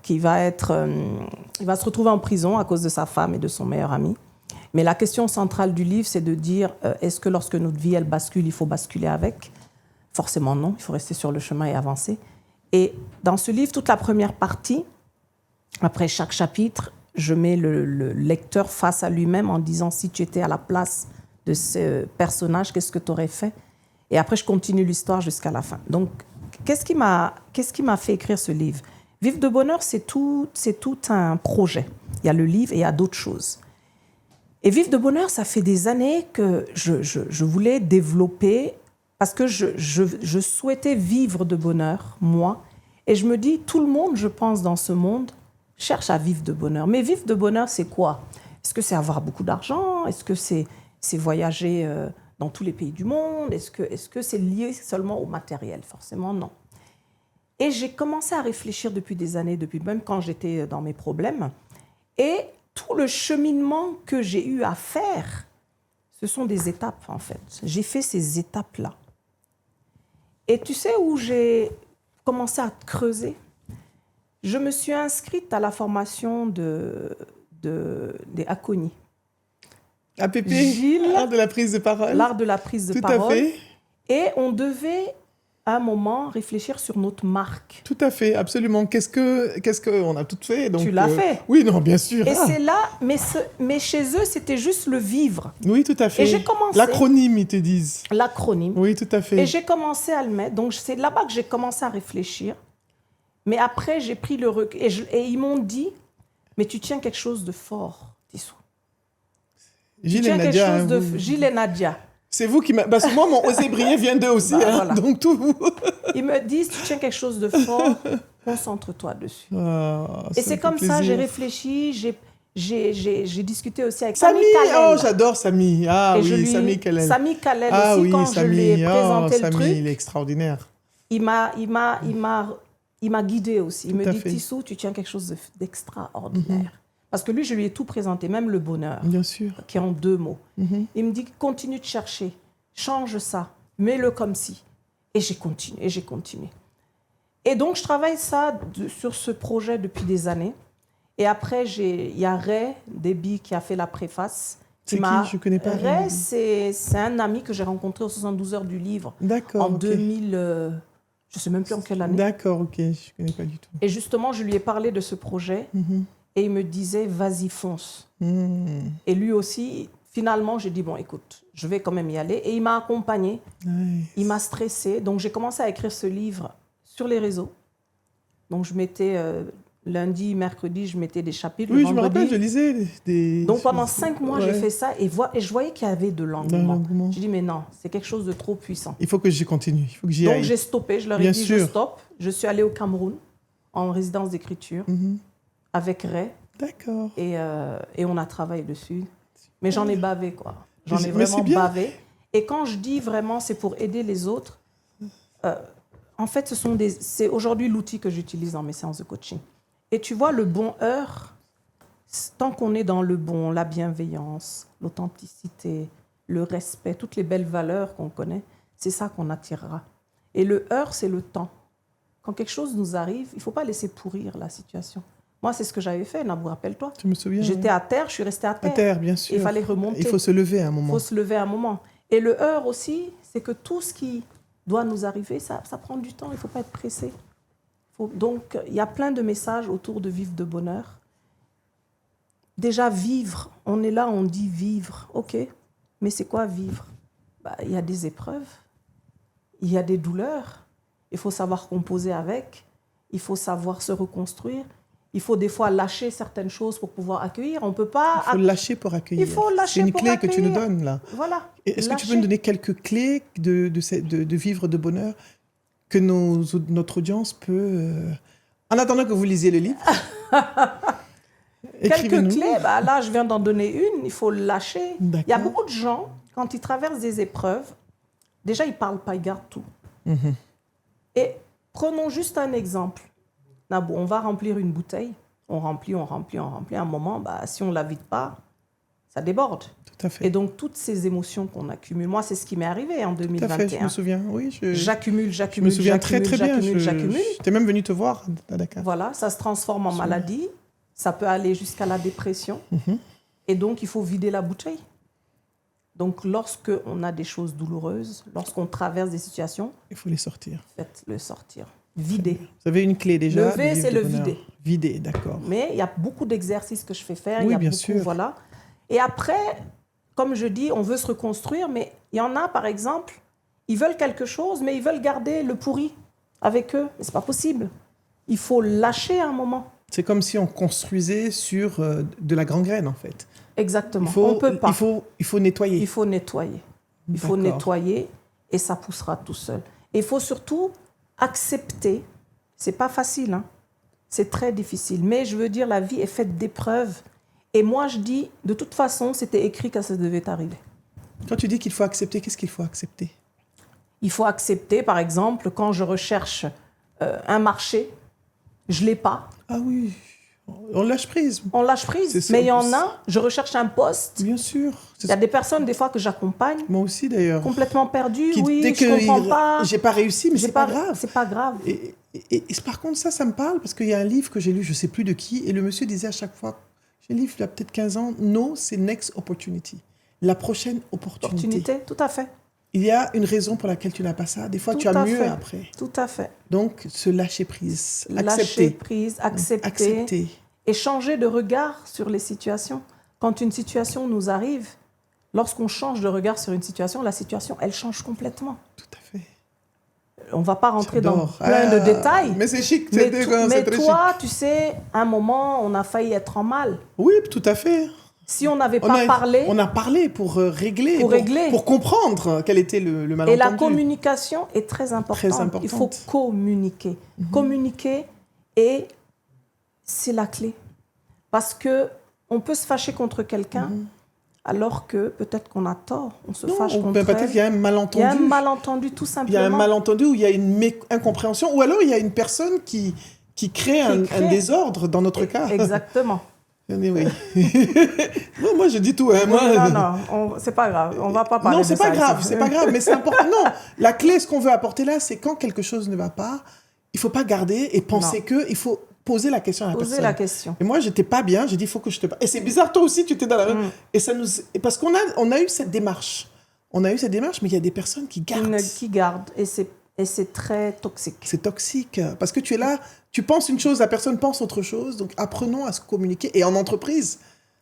il va se retrouver en prison à cause de sa femme et de son meilleur ami. Mais la question centrale du livre, c'est de dire, est-ce que lorsque notre vie, elle bascule, il faut basculer avec? Forcément non, il faut rester sur le chemin et avancer. Et dans ce livre, toute la première partie, après chaque chapitre, je mets le lecteur face à lui-même en disant, si tu étais à la place de ce personnage, qu'est-ce que tu aurais fait? Et après, je continue l'histoire jusqu'à la fin. Donc, qu'est-ce qui m'a fait écrire ce livre? Vivre de bonheur, c'est tout un projet. Il y a le livre et il y a d'autres choses. Et vivre de bonheur, ça fait des années que je voulais développer, parce que je souhaitais vivre de bonheur, moi. Et je me dis, tout le monde, je pense, dans ce monde, cherche à vivre de bonheur. Mais vivre de bonheur, c'est quoi? Est-ce que c'est avoir beaucoup d'argent? Est-ce que c'est voyager dans tous les pays du monde? Est-ce que c'est lié seulement au matériel? Forcément, non. Et j'ai commencé à réfléchir depuis des années, depuis même quand j'étais dans mes problèmes. Et tout le cheminement que j'ai eu à faire, ce sont des étapes, en fait. J'ai fait ces étapes-là. Et tu sais où j'ai commencé à creuser? Je me suis inscrite à la formation des Akoni. APP, Gilles, l'art de la prise de parole. L'art de la prise de Tout parole. à fait. Et on devait, à un moment, réfléchir sur notre marque. Tout à fait, absolument. Qu'est-ce que on a tout fait, donc, Tu l'as fait. Oui, non, bien sûr. Et c'est là, mais chez eux, c'était juste le vivre. Oui, tout à fait. Et j'ai commencé... L'acronyme, ils te disent. L'acronyme. Oui, tout à fait. Et j'ai commencé à le mettre. Donc, c'est là-bas que j'ai commencé à réfléchir. Mais après, j'ai pris le recul. Et ils m'ont dit, mais tu tiens quelque chose de fort, Tissou. Gilles et Nadia. Gilles et Nadia. C'est vous qui m'avez... Parce que moi, mon Oser briller vient d'eux aussi. Voilà. Donc, tout vous. Ils me disent, tu tiens quelque chose de fort, concentre-toi dessus. Et c'est comme ça, j'ai réfléchi, j'ai discuté aussi avec Sami Khalel. Oh, j'adore Sami. Ah et oui, Sami Khalel. Sami Khalel ah, aussi, oui, quand Sami. je lui ai présenté le Sami, truc, il est extraordinaire. il m'a guidé aussi. Il Tout me à dit, fait. Tissou, tu tiens quelque chose d'extraordinaire. Parce que lui, je lui ai tout présenté, même le bonheur, Bien sûr. qui est en 2 mots. Il me dit, continue de chercher, change ça, mets-le comme si. Et j'ai continué. Et donc, je travaille sur ce projet depuis des années. Et après, il y a Ray Déby qui a fait la préface. C'est qui? Je ne connais pas. Ray, c'est un ami que j'ai rencontré aux 72 heures du livre. D'accord. En 2000, je ne sais même plus en quelle année. D'accord, ok. Je ne connais pas du tout. Et justement, je lui ai parlé de ce projet. Et il me disait, vas-y, fonce. Et lui aussi, finalement, j'ai dit, bon, écoute, je vais quand même y aller. Et il m'a accompagné. Nice. Il m'a stressé. Donc, j'ai commencé à écrire ce livre sur les réseaux. Donc, je mettais lundi, mercredi, je mettais des chapitres. Oui, le je me vendredi. rappelle, je lisais des... Donc, pendant 5 mois, j'ai fait ça. Et je voyais qu'il y avait de l'engouement. J'ai dit, mais non, c'est quelque chose de trop puissant. Il faut que j'y continue. Il faut que j'y aille. Donc, j'ai stoppé. Je leur ai dit, je stoppe. Je suis allée au Cameroun, en résidence d'écriture, avec Ray. D'accord. Et on a travaillé dessus. Mais j'en ai bavé, quoi. J'en ai vraiment bavé. Et quand je dis vraiment, c'est pour aider les autres, en fait, c'est aujourd'hui l'outil que j'utilise dans mes séances de coaching. Et tu vois, le bon heurt, tant qu'on est dans le bon, la bienveillance, l'authenticité, le respect, toutes les belles valeurs qu'on connaît, c'est ça qu'on attirera. Et le heurt, c'est le temps. Quand quelque chose nous arrive, il ne faut pas laisser pourrir la situation. Moi, c'est ce que j'avais fait, Nabou, rappelle-toi. Tu me souviens. J'étais à terre, je suis restée à terre. À terre, bien sûr. Il fallait remonter. Il faut se lever à un moment. Il faut se lever à un moment. Et le heurt aussi, c'est que tout ce qui doit nous arriver, ça prend du temps, il ne faut pas être pressé. Donc, il y a plein de messages autour de vivre de bonheur. Déjà, vivre, on est là, on dit vivre, ok, mais c'est quoi vivre? Il y a des épreuves, il y a des douleurs, il faut savoir composer avec, il faut savoir se reconstruire. Il faut des fois lâcher certaines choses pour pouvoir accueillir. On peut pas... Il faut lâcher pour accueillir. Il faut lâcher pour accueillir. C'est une clé accueillir. que tu nous donnes, là. Voilà. Est-ce que tu peux nous donner quelques clés de vivre de bonheur que notre audience peut... En attendant que vous lisiez le livre, quelques clés, là, je viens d'en donner une. Il faut lâcher. D'accord. Il y a beaucoup de gens, quand ils traversent des épreuves, déjà, ils ne parlent pas, ils gardent tout. Et prenons juste un exemple. Nabou, on va remplir une bouteille, on remplit. À un moment, si on ne la vide pas, ça déborde. Tout à fait. Et donc, toutes ces émotions qu'on accumule, moi, c'est ce qui m'est arrivé en 2021. Tout à fait, je me souviens. Oui, j'accumule. Je me souviens très bien. J'étais même venue te voir à Dakar. Voilà, ça se transforme en maladie. Ça peut aller jusqu'à la dépression. Et donc, il faut vider la bouteille. Donc, lorsqu'on a des choses douloureuses, lorsqu'on traverse des situations, il faut les sortir. Faites-le sortir. Vider. Vous avez une clé déjà. Lever, c'est le vider. Vider, d'accord. Mais il y a beaucoup d'exercices que je fais faire. Oui, il y a bien beaucoup, sûr. Voilà. Et après, comme je dis, on veut se reconstruire, mais il y en a, par exemple, ils veulent quelque chose, mais ils veulent garder le pourri avec eux. Mais ce n'est pas possible. Il faut lâcher un moment. C'est comme si on construisait sur de la gangrène, en fait. Exactement. On ne peut pas. Il faut nettoyer. Il faut nettoyer. Il faut nettoyer et ça poussera tout seul. Et il faut surtout accepter. C'est pas facile, hein. C'est très difficile. Mais je veux dire, la vie est faite d'épreuves. Et moi, je dis, de toute façon, c'était écrit que ça devait arriver. Quand tu dis qu'il faut accepter, qu'est-ce qu'il faut accepter? Il faut accepter, par exemple, quand je recherche un marché, je ne l'ai pas. Ah oui, on lâche prise. On lâche prise. Mais il y en a, je recherche un poste. Bien sûr. Il y a des personnes, des fois, que j'accompagne. Moi aussi, d'ailleurs. Complètement perdues. Oui, dès je ne comprends pas. J'ai pas réussi, mais c'est pas grave. C'est pas grave. Et par contre, ça me parle parce qu'il y a un livre que j'ai lu, je ne sais plus de qui, et le monsieur disait à chaque fois, j'ai un livre il y a peut-être 15 ans, no, c'est next opportunity. La prochaine opportunité. Tout à fait. Il y a une raison pour laquelle tu n'as pas ça. Des fois, tu as mieux après. Tout à fait. Donc, se lâcher prise. Lâcher prise, accepter. Et changer de regard sur les situations. Quand une situation nous arrive, lorsqu'on change de regard sur une situation, la situation, elle change complètement. Tout à fait. On ne va pas rentrer dans plein de détails. Mais c'est chic. Mais toi, tu sais, à un moment, on a failli être en mal. Oui, tout à fait. Si on n'avait pas parlé... On a parlé pour régler. Pour comprendre quel était le malentendu. Et la communication est très importante. Très importante. Il faut communiquer. Communiquer, et c'est la clé. Parce qu'on peut se fâcher contre quelqu'un, alors que peut-être qu'on a tort. On se fâche contre elle. Peut-être qu'il y a un malentendu. Il y a un malentendu, tout simplement. Il y a un malentendu où il y a une incompréhension. Ou alors il y a une personne qui crée un désordre dans notre cas. Exactement. Oui. Non, moi, je dis tout. Hein, non, c'est pas grave. On va pas parler de ça. Non, c'est pas grave, mais c'est important. Non, la clé, ce qu'on veut apporter là, c'est quand quelque chose ne va pas, il faut pas garder et penser il faut poser la question à la personne. Poser la question. Et moi, j'étais pas bien, j'ai dit, il faut que je te parle. Et c'est bizarre, toi aussi, tu étais dans la même... Et parce qu'on a eu cette démarche. Mais il y a des personnes qui gardent. Qui gardent, et c'est très toxique. C'est toxique, parce que tu es là, tu penses une chose, la personne pense autre chose, donc apprenons à se communiquer. Et en entreprise,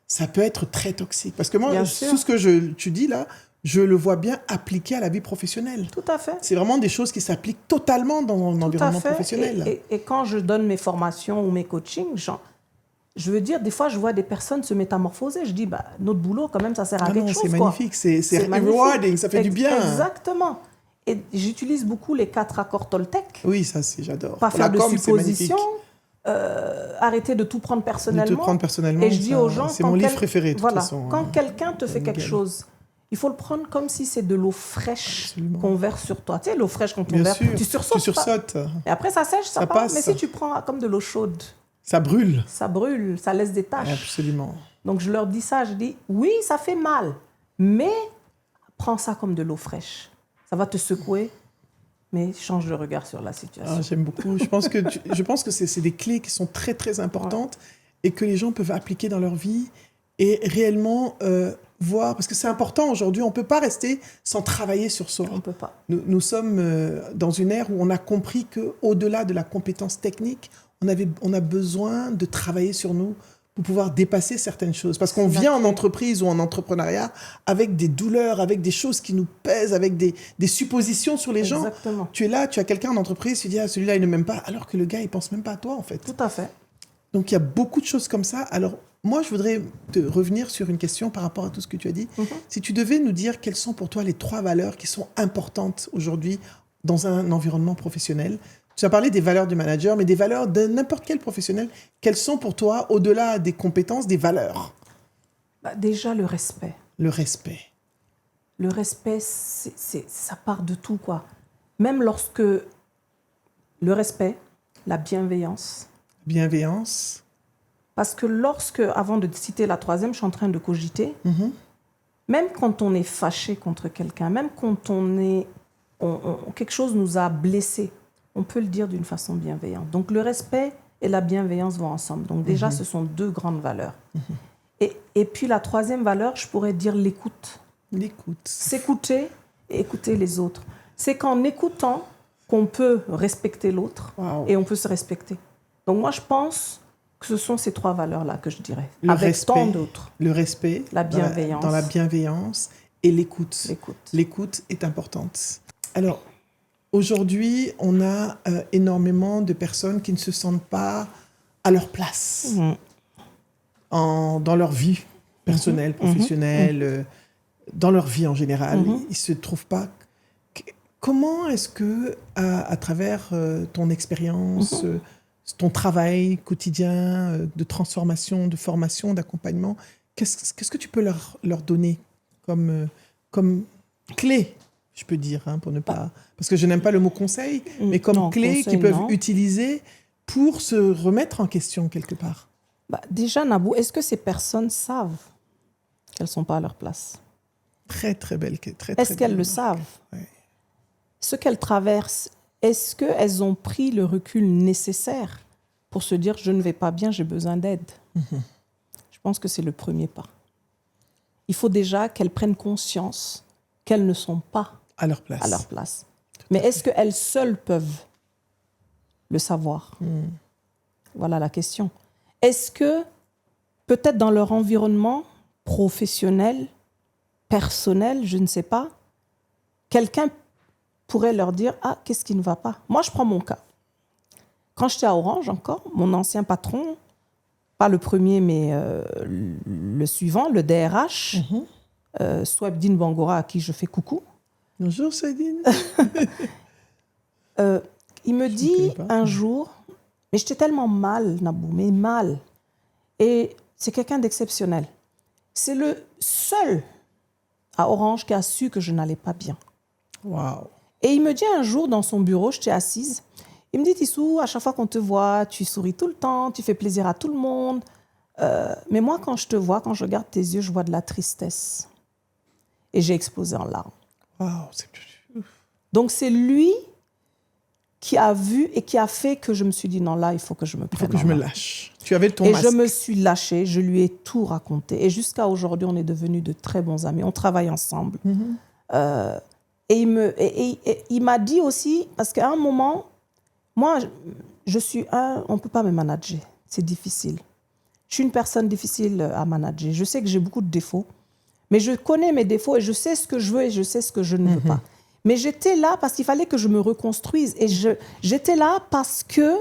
ça peut être très toxique. Parce que moi, tout ce que tu dis là, je le vois bien appliqué à la vie professionnelle. Tout à fait. C'est vraiment des choses qui s'appliquent totalement dans l'environnement professionnel. Et quand je donne mes formations ou mes coachings, je veux dire, des fois, je vois des personnes se métamorphoser. Je dis, notre boulot, quand même, ça sert à quelque chose. C'est magnifique, c'est rewarding, ça fait du bien. Exactement. Et j'utilise beaucoup les 4 accords Toltec. Oui, ça, j'adore. Pas faire de suppositions, arrêter de tout prendre personnellement. De tout prendre personnellement, et je dis aux gens... C'est mon livre préféré, de toute façon. Quand quelqu'un te fait quelque chose, il faut le prendre comme si c'est de l'eau fraîche qu'on verse sur toi. Tu sais, l'eau fraîche, quand on verse, tu sursautes. Et après, ça sèche, ça passe. Mais si tu prends comme de l'eau chaude... Ça brûle. Ça brûle, ça laisse des taches. Absolument. Donc, je leur dis ça, je dis, oui, ça fait mal, mais prends ça comme de l'eau fraîche. Ça va te secouer, mais change de regard sur la situation. J'aime beaucoup. Je pense que c'est des clés qui sont très, très importantes et que les gens peuvent appliquer dans leur vie et réellement voir... Parce que c'est important aujourd'hui, on ne peut pas rester sans travailler sur soi. On ne peut pas. Nous sommes dans une ère où on a compris qu'au-delà de la compétence technique, on a besoin de travailler sur nous pour pouvoir dépasser certaines choses. Parce qu'on vient en entreprise ou en entrepreneuriat avec des douleurs, avec des choses qui nous pèsent, avec des suppositions sur les gens. Tu es là, tu as quelqu'un en entreprise, tu dis, celui-là, il ne m'aime pas, alors que le gars, il ne pense même pas à toi, en fait. Tout à fait. Donc, il y a beaucoup de choses comme ça. Alors, moi, je voudrais te revenir sur une question par rapport à tout ce que tu as dit. Si tu devais nous dire quelles sont pour toi les 3 valeurs qui sont importantes aujourd'hui dans un environnement professionnel. Tu as parlé des valeurs du manager, mais des valeurs de n'importe quel professionnel. Quelles sont pour toi, au-delà des compétences, des valeurs? Déjà, le respect. Le respect. Le respect, ça part de tout, quoi. Même lorsque... Le respect, la bienveillance. Bienveillance. Parce que avant de citer la 3e, je suis en train de cogiter, même quand on est fâché contre quelqu'un, même quand quelque chose nous a blessés, on peut le dire d'une façon bienveillante. Donc, le respect et la bienveillance vont ensemble. Donc, déjà, ce sont 2 grandes valeurs. Et puis, la 3e valeur, je pourrais dire l'écoute. L'écoute. S'écouter et écouter les autres. C'est qu'en écoutant qu'on peut respecter l'autre et on peut se respecter. Donc, moi, je pense que ce sont ces 3 valeurs-là que je dirais. Avec tant d'autres. Le respect. La bienveillance. Dans la bienveillance et l'écoute. L'écoute est importante. Alors... Aujourd'hui, on a énormément de personnes qui ne se sentent pas à leur place dans leur vie personnelles, professionnelles, dans leur vie en général. Ils ne se trouvent pas... Comment est-ce que, à travers ton expérience, ton travail quotidien de transformation, de formation, d'accompagnement, qu'est-ce que tu peux leur donner comme clé, je peux dire, pour ne pas... Parce que je n'aime pas le mot conseil, mais comme clé qu'ils peuvent utiliser pour se remettre en question quelque part. Déjà, Nabou, est-ce que ces personnes savent qu'elles ne sont pas à leur place? Très, très belle. Est-ce qu'elles le savent? Ouais. Ce qu'elles traversent, est-ce qu'elles ont pris le recul nécessaire pour se dire « je ne vais pas bien, j'ai besoin d'aide ». Je pense que c'est le premier pas. Il faut déjà qu'elles prennent conscience qu'elles ne sont pas à leur place. Mais est-ce qu'elles seules peuvent le savoir? Voilà la question. Est-ce que, peut-être dans leur environnement professionnel, personnel, je ne sais pas, quelqu'un pourrait leur dire « Ah, qu'est-ce qui ne va pas ?» Moi, je prends mon cas. Quand j'étais à Orange encore, mon ancien patron, pas le premier, mais le suivant, le DRH, Souabdine Bangora, à qui je fais coucou. Bonjour, Souabdine. Il me dit un jour, mais j'étais tellement mal, Nabou, mais mal. Et c'est quelqu'un d'exceptionnel. C'est le seul à Orange qui a su que je n'allais pas bien. Waouh. Et il me dit un jour dans son bureau, j'étais assise, il me dit « Tissou, à chaque fois qu'on te voit, tu souris tout le temps, tu fais plaisir à tout le monde. Mais moi, quand je te vois, quand je regarde tes yeux, je vois de la tristesse. » Et j'ai explosé en larmes. Waouh, c'est... Donc c'est lui qui a vu et qui a fait que je me suis dit « Non, là, il faut que je me prenne. » Il faut que je me lâche. Tu avais ton masque. Et je me suis lâchée, je lui ai tout raconté. Et jusqu'à aujourd'hui, on est devenus de très bons amis. On travaille ensemble. Et il m'a dit aussi, parce qu'à un moment, moi, on ne peut pas me manager. C'est difficile. Je suis une personne difficile à manager. Je sais que j'ai beaucoup de défauts, mais je connais mes défauts et je sais ce que je veux et je sais ce que je ne veux pas. Mais j'étais là parce qu'il fallait que je me reconstruise. Et j'étais là parce que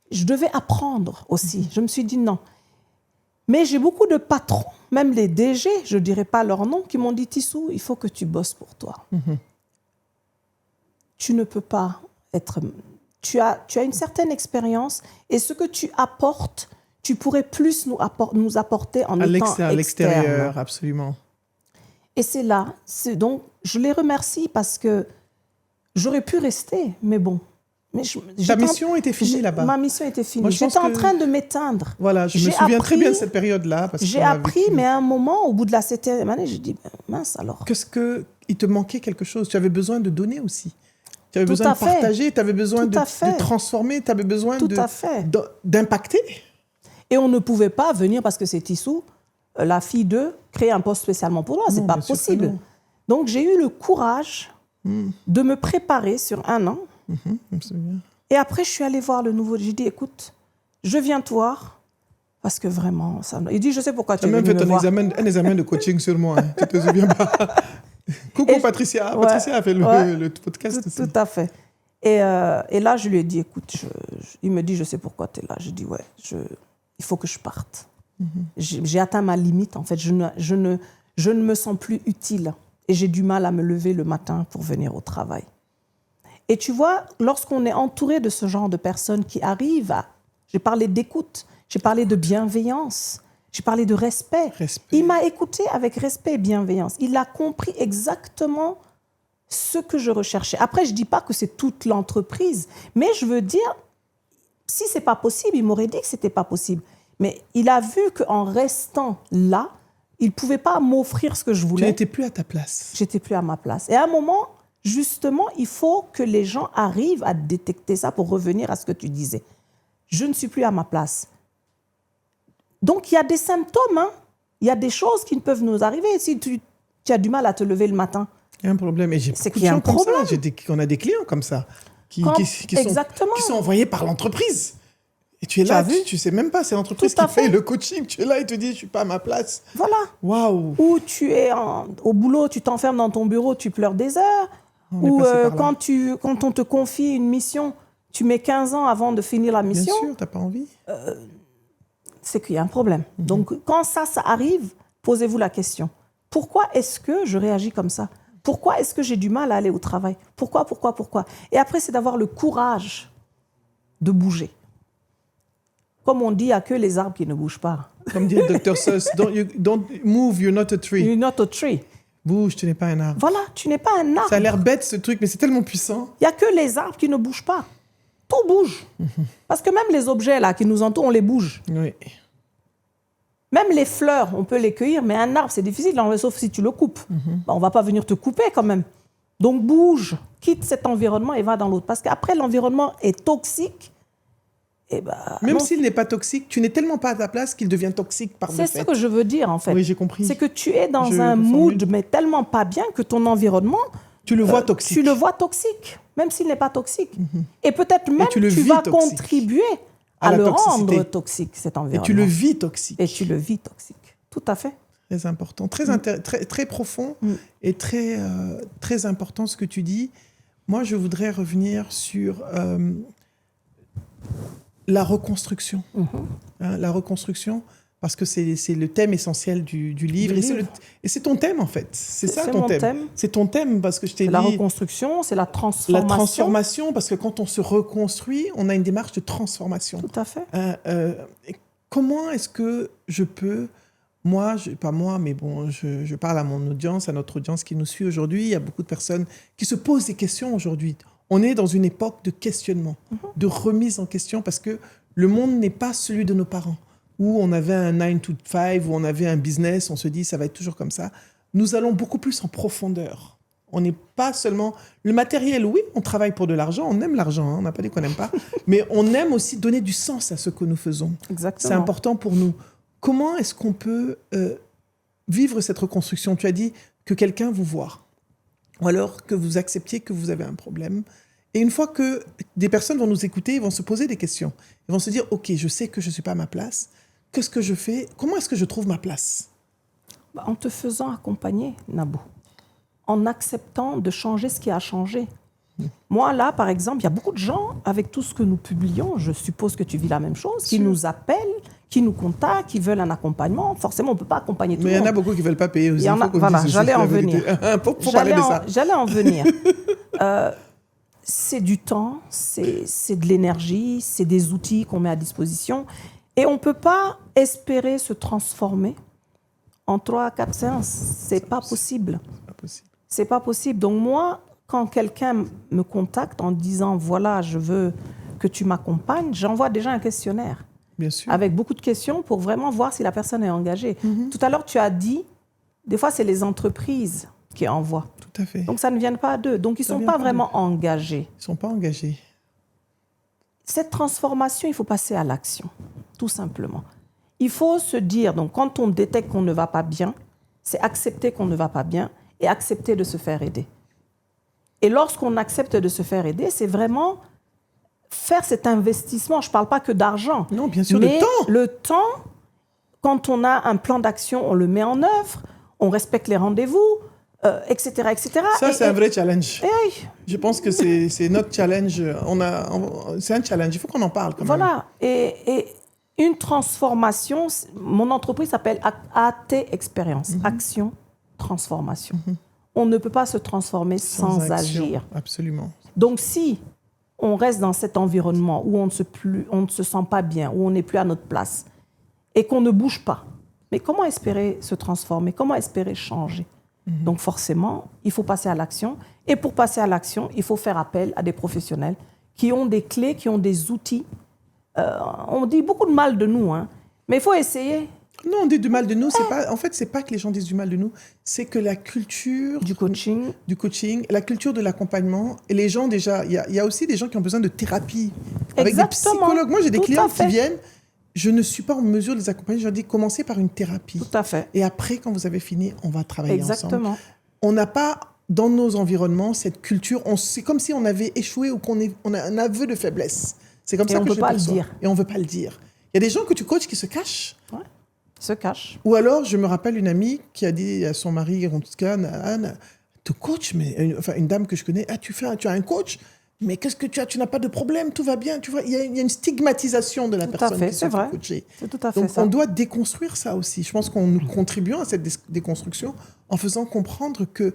je devais apprendre aussi. Je me suis dit non. Mais j'ai beaucoup de patrons, même les DG, je ne dirais pas leur nom, qui m'ont dit « Tissou, il faut que tu bosses pour toi. Tu ne peux pas être... Tu as une certaine expérience et ce que tu apportes, tu pourrais plus nous apporter en étant externe. À l'extérieur, absolument. Et c'est là. Donc, je les remercie parce que j'aurais pu rester, mais bon. Ta mission était finie là-bas. Ma mission était finie. J'étais en train de m'éteindre. Voilà, je me souviens très bien de cette période-là. J'ai appris, mais à un moment, au bout de la 7e année, je dis, mince alors. Qu'est-ce qu'il te manquait quelque chose? Tu avais besoin de donner aussi. Tu avais besoin de partager, tu avais besoin de transformer, tu avais besoin d'impacter. Et on ne pouvait pas venir, parce que c'est Tissou, la fille d'eux, créer un poste spécialement pour moi. Ce n'est pas possible. Donc, j'ai eu le courage de me préparer sur 1 an. Et après, je suis allée voir le nouveau. J'ai dit, écoute, je viens te voir parce que vraiment, ça... Il dit, je sais pourquoi tu es venu me voir. Tu as même fait un examen de coaching sur moi. Hein. Tu ne te souviens pas? Coucou Patricia. Ouais, Patricia a fait le podcast aussi. Tout à fait. Et là, je lui ai dit, écoute, il me dit, je sais pourquoi tu es là. J'ai dit, ouais, il faut que je parte. J'ai atteint ma limite, en fait. Je ne me sens plus utile. Et j'ai du mal à me lever le matin pour venir au travail. Et tu vois, lorsqu'on est entouré de ce genre de personnes qui arrivent à... J'ai parlé d'écoute, j'ai parlé de bienveillance, j'ai parlé de respect. Il m'a écouté avec respect et bienveillance. Il a compris exactement ce que je recherchais. Après, je ne dis pas que c'est toute l'entreprise, mais je veux dire, si ce n'est pas possible, il m'aurait dit que ce n'était pas possible. Mais il a vu qu'en restant là, il ne pouvait pas m'offrir ce que je voulais. Tu n'étais plus à ta place. J'étais plus à ma place. Et à un moment... Justement, il faut que les gens arrivent à détecter ça pour revenir à ce que tu disais. Je ne suis plus à ma place. Donc, il y a des symptômes. Hein. Il y a des choses qui peuvent nous arriver. Si tu as du mal à te lever le matin. Il y a un problème. Et c'est qu'il y a un problème. On a des clients comme ça qui sont envoyés par l'entreprise. Et tu es là, tu ne sais même pas, c'est l'entreprise qui fait le coaching. Tu es là et te dis, je ne suis pas à ma place. Voilà. Waouh. Ou tu es au boulot, tu t'enfermes dans ton bureau, tu pleures des heures. Ou quand on te confie une mission, tu mets 15 ans avant de finir la mission. Bien sûr, tu n'as pas envie. C'est qu'il y a un problème. Donc, quand ça arrive, posez-vous la question. Pourquoi est-ce que je réagis comme ça? Pourquoi est-ce que j'ai du mal à aller au travail? Pourquoi? Et après, c'est d'avoir le courage de bouger. Comme on dit, il n'y a que les arbres qui ne bougent pas. Comme dit le Dr Seuss, don't move, you're not a tree. You're not a tree. Bouge, tu n'es pas un arbre. Voilà, tu n'es pas un arbre. Ça a l'air bête ce truc, mais c'est tellement puissant. Il n'y a que les arbres qui ne bougent pas. Tout bouge. Parce que même les objets là, qui nous entourent, on les bouge. Oui. Même les fleurs, on peut les cueillir, mais un arbre, c'est difficile d'enlever, sauf si tu le coupes. On ne va pas venir te couper quand même. Donc bouge, quitte cet environnement et va dans l'autre. Parce qu'après, l'environnement est toxique. Et même s'il n'est pas toxique, tu n'es tellement pas à ta place qu'il devient toxique par défaut. C'est ce que je veux dire, en fait. Oui, j'ai compris. C'est que tu es dans un mood, mais tellement pas bien que ton environnement... Tu le vois toxique. Tu le vois toxique, même s'il n'est pas toxique. Et peut-être même tu vas toxique. contribuer à le rendre toxique, cet environnement. Et tu le vis toxique. Et tu le vis toxique. Tout à fait. Très important, très profond et très important ce que tu dis. Moi, je voudrais revenir sur la reconstruction. La reconstruction, parce que c'est le thème essentiel du livre. Et c'est ton thème, en fait. C'est ça ton thème. C'est ton thème, parce que je t'ai dit... La reconstruction, c'est la transformation. La transformation, parce que quand on se reconstruit, on a une démarche de transformation. Tout à fait. Comment est-ce que je peux... pas moi, mais bon, je parle à mon audience, à notre audience qui nous suit aujourd'hui. Il y a beaucoup de personnes qui se posent des questions aujourd'hui. On est dans une époque de questionnement, de remise en question, parce que le monde n'est pas celui de nos parents, où on avait un 9 to 5, où on avait un business, on se dit ça va être toujours comme ça. Nous allons beaucoup plus en profondeur. On n'est pas seulement... Le matériel, oui, on travaille pour de l'argent, on aime l'argent, on n'a pas dit qu'on n'aime pas, mais on aime aussi donner du sens à ce que nous faisons. Exactement. C'est important pour nous. Comment est-ce qu'on peut vivre cette reconstruction? Tu as dit que quelqu'un vous voit, ou alors que vous acceptiez que vous avez un problème. Et une fois que des personnes vont nous écouter, ils vont se poser des questions. Ils vont se dire, OK, je sais que je ne suis pas à ma place. Qu'est-ce que je fais? Comment est-ce que je trouve ma place? En te faisant accompagner, Nabou. En acceptant de changer ce qui a changé. Moi, là, par exemple, il y a beaucoup de gens, avec tout ce que nous publions, je suppose que tu vis la même chose, qui nous appellent, qui nous contactent, qui veulent un accompagnement. Forcément, on ne peut pas accompagner tout le monde. Mais il y en a beaucoup qui ne veulent pas payer aussi. Voilà, j'allais en venir. Faut parler de ça. J'allais en venir. C'est du temps, c'est de l'énergie, c'est des outils qu'on met à disposition. Et on ne peut pas espérer se transformer en 3 à 4 séances. C'est pas possible. C'est pas possible. Donc moi, quand quelqu'un me contacte en disant « Voilà, je veux que tu m'accompagnes », j'envoie déjà un questionnaire. Bien sûr. Avec beaucoup de questions pour vraiment voir si la personne est engagée. Tout à l'heure, tu as dit, des fois, c'est les entreprises qui envoient. Tout à fait. Donc, ça ne vient pas d'eux. Donc, ils ne sont pas vraiment engagés. Ils ne sont pas engagés. Cette transformation, il faut passer à l'action, tout simplement. Il faut se dire, donc, quand on détecte qu'on ne va pas bien, c'est accepter qu'on ne va pas bien et accepter de se faire aider. Et lorsqu'on accepte de se faire aider, c'est vraiment faire cet investissement. Je ne parle pas que d'argent. Non, bien sûr, mais le temps. Le temps, quand on a un plan d'action, on le met en œuvre, on respecte les rendez-vous, etc., etc. Ça, c'est un vrai challenge. Et, je pense que c'est notre challenge. C'est un challenge. Il faut qu'on en parle quand même. Voilà. Et une transformation, mon entreprise s'appelle AT Expérience, Action, Transformation. On ne peut pas se transformer sans agir. Absolument. Donc, si on reste dans cet environnement où on ne se sent pas bien, où on n'est plus à notre place, et qu'on ne bouge pas, mais comment espérer se transformer? Comment espérer changer? Donc, forcément, il faut passer à l'action. Et pour passer à l'action, il faut faire appel à des professionnels qui ont des clés, qui ont des outils. On dit beaucoup de mal de nous, hein, mais il faut essayer. Non, on dit du mal de nous. En fait, c'est pas que les gens disent du mal de nous. C'est que la culture du coaching, la culture de l'accompagnement, et les gens déjà, il y a aussi des gens qui ont besoin de thérapie avec des psychologues. Moi, j'ai des clients qui viennent. Je ne suis pas en mesure de les accompagner. Je leur dis commencez par une thérapie. Tout à fait. Et après, quand vous avez fini, on va travailler ensemble. On n'a pas dans nos environnements cette culture. C'est comme si on avait échoué ou on a un aveu de faiblesse. C'est comme ça que je le perçois. Et on ne veut pas le dire. Il y a des gens que tu coaches qui se cachent. Ouais. Se cache. Ou alors, je me rappelle une amie qui a dit à son mari, Anne, te coach, mais une dame que je connais, tu as un coach? Mais qu'est-ce que tu as? Tu n'as pas de problème, tout va bien. Tu vois, il y a une stigmatisation de la personne qui se fait coacher. C'est tout à fait Donc, ça. on doit déconstruire ça aussi. Je pense qu'on nous contribuons à cette déconstruction en faisant comprendre que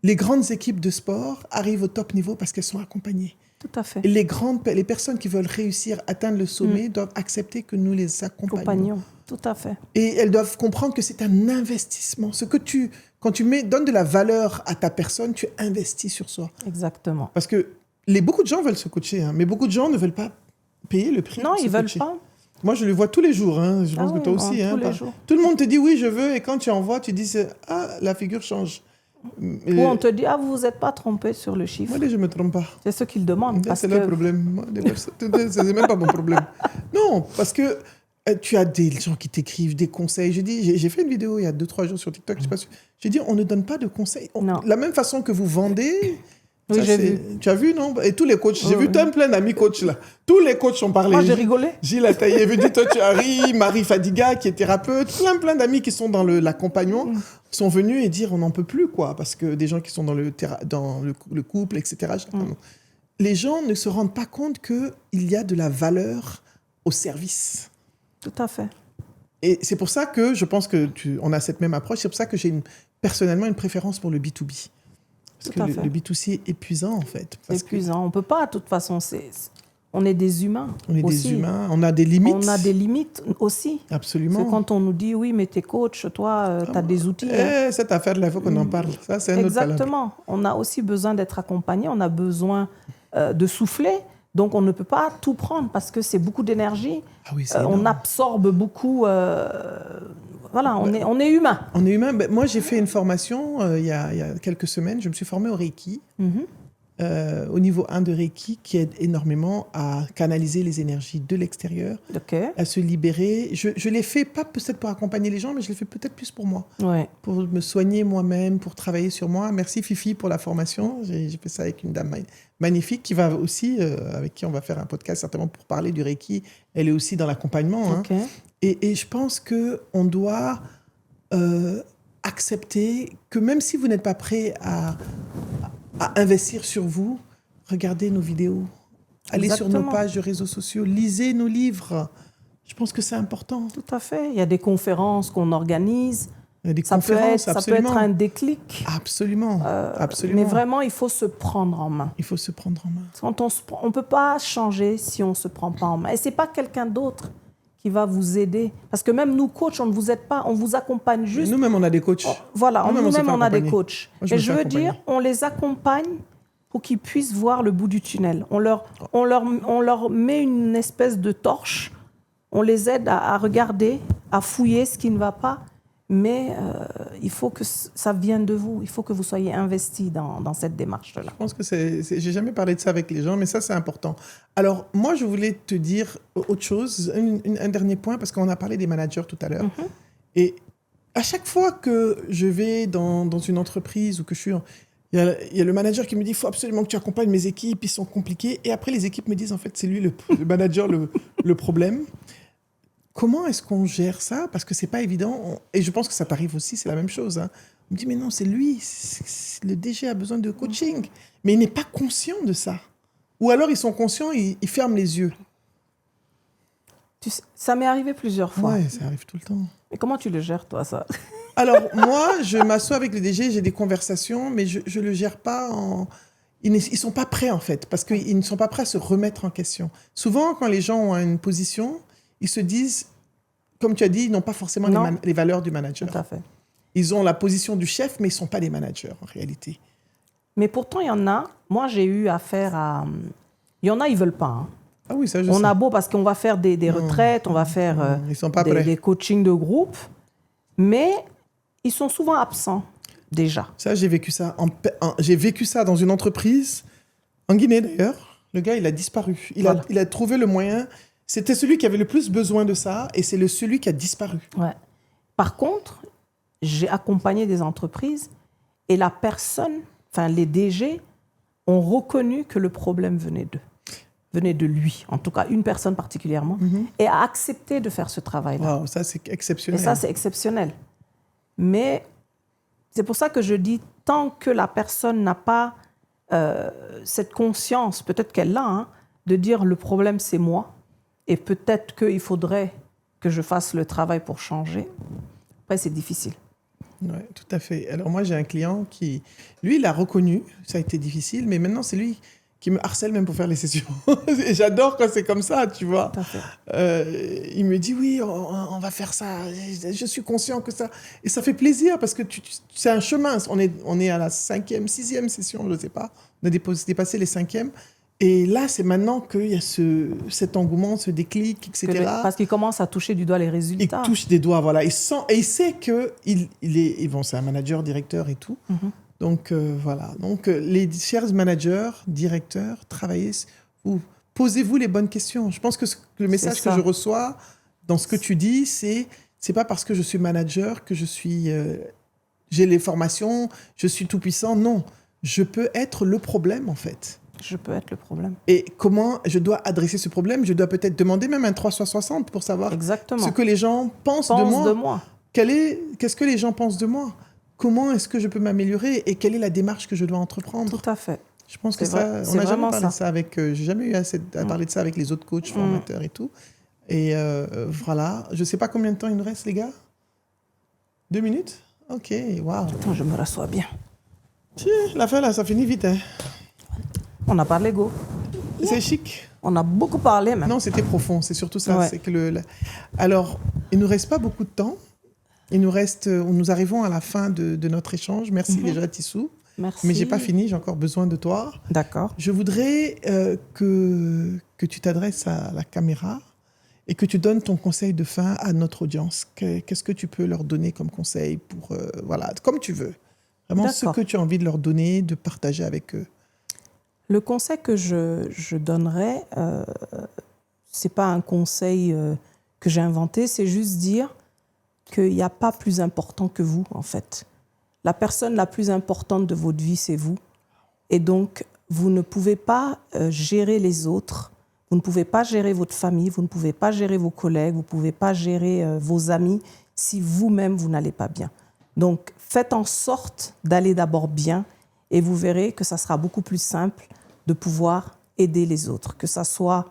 les grandes équipes de sport arrivent au top niveau parce qu'elles sont accompagnées. Tout à fait. Et les personnes qui veulent réussir, atteindre le sommet, doivent accepter que nous les accompagnons. Tout à fait. Et elles doivent comprendre que c'est un investissement. Quand tu donnes de la valeur à ta personne, tu investis sur soi. Exactement. Parce que beaucoup de gens veulent se coacher, mais beaucoup de gens ne veulent pas payer le prix. Non, ils ne veulent pas. Moi, je le vois tous les jours. Je pense que toi aussi. Tous les jours. Tout le monde te dit oui, je veux. Et quand tu envoies, tu dis la figure change. Ou on te dit vous vous êtes pas trompé sur le chiffre. Moi, je me trompe pas. C'est ce qu'ils demandent. C'est leur problème. C'est même pas mon problème. Non, parce que tu as des gens qui t'écrivent des conseils. J'ai fait une vidéo il y a 2-3 jours sur TikTok. Je sais pas si... J'ai dit on ne donne pas de conseils. La même façon que vous vendez. Oui, j'ai vu. Tu as vu, non? Et tous les coachs, j'ai vu plein d'amis coachs là. Tous les coachs ont parlé. Moi, j'ai rigolé. Gilles Ataïe, dit toi tu as ri, Marie Fadiga qui est thérapeute, plein d'amis qui sont dans l'accompagnement sont venus et dire on n'en peut plus, quoi, parce que des gens qui sont dans le couple, etc. Les gens ne se rendent pas compte qu'il y a de la valeur au service. Tout à fait. Et c'est pour ça que je pense qu'on a cette même approche. C'est pour ça que j'ai personnellement une préférence pour le B2B. Parce que le B2C est épuisant, en fait. C'est épuisant. On ne peut pas, de toute façon. On est des humains. On est des humains. On a des limites. On a des limites aussi. Absolument. C'est quand on nous dit, oui, mais t'es coach, toi, tu as des outils. Cette affaire-là, il faut qu'on en parle. Ça, c'est un autre palabre. Exactement. On a aussi besoin d'être accompagné. On a besoin de souffler. Donc, on ne peut pas tout prendre parce que c'est beaucoup d'énergie. Ah oui, on absorbe beaucoup... Voilà, on est humain. On est humain. Moi, j'ai fait une formation il y a quelques semaines. Je me suis formée au Reiki, au niveau 1 de Reiki, qui aide énormément à canaliser les énergies de l'extérieur, à se libérer. Je l'ai fait, pas peut-être pour accompagner les gens, mais je l'ai fait peut-être plus pour moi, pour me soigner moi-même, pour travailler sur moi. Merci Fifi pour la formation. J'ai fait ça avec une dame magnifique qui va aussi, avec qui on va faire un podcast certainement pour parler du Reiki. Elle est aussi dans l'accompagnement. Et je pense qu'on doit accepter que même si vous n'êtes pas prêt à investir sur vous, regardez nos vidéos, allez sur nos pages de réseaux sociaux, lisez nos livres. Je pense que c'est important. Tout à fait. Il y a des conférences qu'on organise. Il y a des conférences, ça peut être un déclic. Absolument. Mais vraiment, il faut se prendre en main. Il faut se prendre en main. Quand on ne peut pas changer si on ne se prend pas en main. Et ce n'est pas quelqu'un d'autre qui va vous aider. Parce que même nous, coachs, on ne vous aide pas, on vous accompagne juste. Nous-mêmes, on a des coachs. Voilà, nous-mêmes, on a des coachs. Moi, je veux dire, on les accompagne pour qu'ils puissent voir le bout du tunnel. On leur met une espèce de torche, on les aide à regarder, à fouiller ce qui ne va pas, mais il faut que ça vienne de vous, il faut que vous soyez investis dans cette démarche-là. Je pense que j'ai jamais parlé de ça avec les gens, mais ça, c'est important. Alors, moi, je voulais te dire autre chose, un dernier point, parce qu'on a parlé des managers tout à l'heure. Et à chaque fois que je vais dans une entreprise ou que je suis... Il y a le manager qui me dit, il faut absolument que tu accompagnes mes équipes, ils sont compliqués. Et après, les équipes me disent, en fait, c'est lui le manager, le problème. Comment est-ce qu'on gère ça? Parce que c'est pas évident. Et je pense que ça t'arrive aussi, c'est la même chose. On me dit, mais non, c'est lui. Le DG a besoin de coaching. Mais il n'est pas conscient de ça. Ou alors, ils sont conscients, ils ferment les yeux. Ça m'est arrivé plusieurs fois. Oui, ça arrive tout le temps. Mais comment tu le gères, toi, ça? Alors, moi, je m'assois avec le DG, j'ai des conversations, mais je ne le gère pas en... Ils ne sont pas prêts, en fait, parce qu'ils ne sont pas prêts à se remettre en question. Souvent, quand les gens ont une position, ils se disent, comme tu as dit, ils n'ont pas forcément les valeurs du manager. Tout à fait. Ils ont la position du chef, mais ils ne sont pas des managers, en réalité. Mais pourtant, il y en a... Moi, j'ai eu affaire à... Il y en a, ils ne veulent pas. Ah oui, ça, je sais. On a beau, parce qu'on va faire des retraites, on va faire ils sont pas prêts. Des coachings de groupe, mais ils sont souvent absents, déjà. Ça, j'ai vécu ça. J'ai vécu ça dans une entreprise, en Guinée d'ailleurs. Le gars, il a disparu. Il a trouvé le moyen. C'était celui qui avait le plus besoin de ça, et c'est celui qui a disparu. Ouais. Par contre, j'ai accompagné des entreprises, et la personne, enfin les DG, ont reconnu que le problème venait de lui, en tout cas une personne particulièrement, et a accepté de faire ce travail-là. Wow, ça, c'est exceptionnel. Et ça, c'est exceptionnel. Mais c'est pour ça que je dis, tant que la personne n'a pas cette conscience, peut-être qu'elle l'a, hein, de dire le problème c'est moi et peut-être qu'il faudrait que je fasse le travail pour changer. Après, c'est difficile. Oui, tout à fait. Alors moi, j'ai un client qui, lui, il a reconnu, ça a été difficile, mais maintenant, c'est lui qui me harcèle même pour faire les sessions. Et j'adore quand c'est comme ça, tu vois. Tout à fait. Il me dit, oui, on va faire ça. Je suis conscient que ça... Et ça fait plaisir parce que c'est un chemin. On est à la 5e, 6e session, je ne sais pas. On a dépassé les 5e. Et là, c'est maintenant qu'il y a cet engouement, ce déclic, etc. Parce qu'il commence à toucher du doigt les résultats. Il touche des doigts, voilà. Et il sait qu'il est... Bon, c'est un manager, directeur et tout. Mm-hmm. Donc, voilà. Donc, les chers managers, directeurs, posez-vous les bonnes questions. Je pense que le message que je reçois dans ce que tu dis, c'est pas parce que je suis manager que j'ai les formations, je suis tout puissant. Non, je peux être le problème, en fait. Je peux être le problème. Et comment je dois adresser ce problème? Je dois peut-être demander même un 360 pour savoir Exactement. ce que les gens pensent de moi. Qu'est-ce que les gens pensent de moi? Comment est-ce que je peux m'améliorer et quelle est la démarche que je dois entreprendre? Tout à fait. Je pense que ça, on n'a jamais parlé de ça avec... j'ai jamais eu à parler de ça avec les autres coachs, formateurs et tout. Et voilà. Je ne sais pas combien de temps il nous reste, les gars. 2 minutes? Ok, waouh. Attends, je me rassois bien. Tiens, l'affaire là, ça finit vite, hein. On a parlé go. C'est chic. On a beaucoup parlé même. Non, c'était profond, c'est surtout ça. Ouais. C'est que Alors, il ne nous reste pas beaucoup de temps. Nous arrivons à la fin de notre échange. Merci déjà, Tissou. Merci. Mais je n'ai pas fini, j'ai encore besoin de toi. D'accord. Je voudrais que tu t'adresses à la caméra et que tu donnes ton conseil de fin à notre audience. Qu'est-ce que tu peux leur donner comme conseil pour, voilà, comme tu veux. Vraiment ce que tu as envie de leur donner, de partager avec eux. Le conseil que je donnerais, ce n'est pas un conseil que j'ai inventé, c'est juste dire qu'il n'y a pas plus important que vous, en fait. La personne la plus importante de votre vie, c'est vous. Et donc, vous ne pouvez pas gérer les autres, vous ne pouvez pas gérer votre famille, vous ne pouvez pas gérer vos collègues, vous ne pouvez pas gérer vos amis si vous-même, vous n'allez pas bien. Donc, faites en sorte d'aller d'abord bien et vous verrez que ça sera beaucoup plus simple de pouvoir aider les autres, que ça soit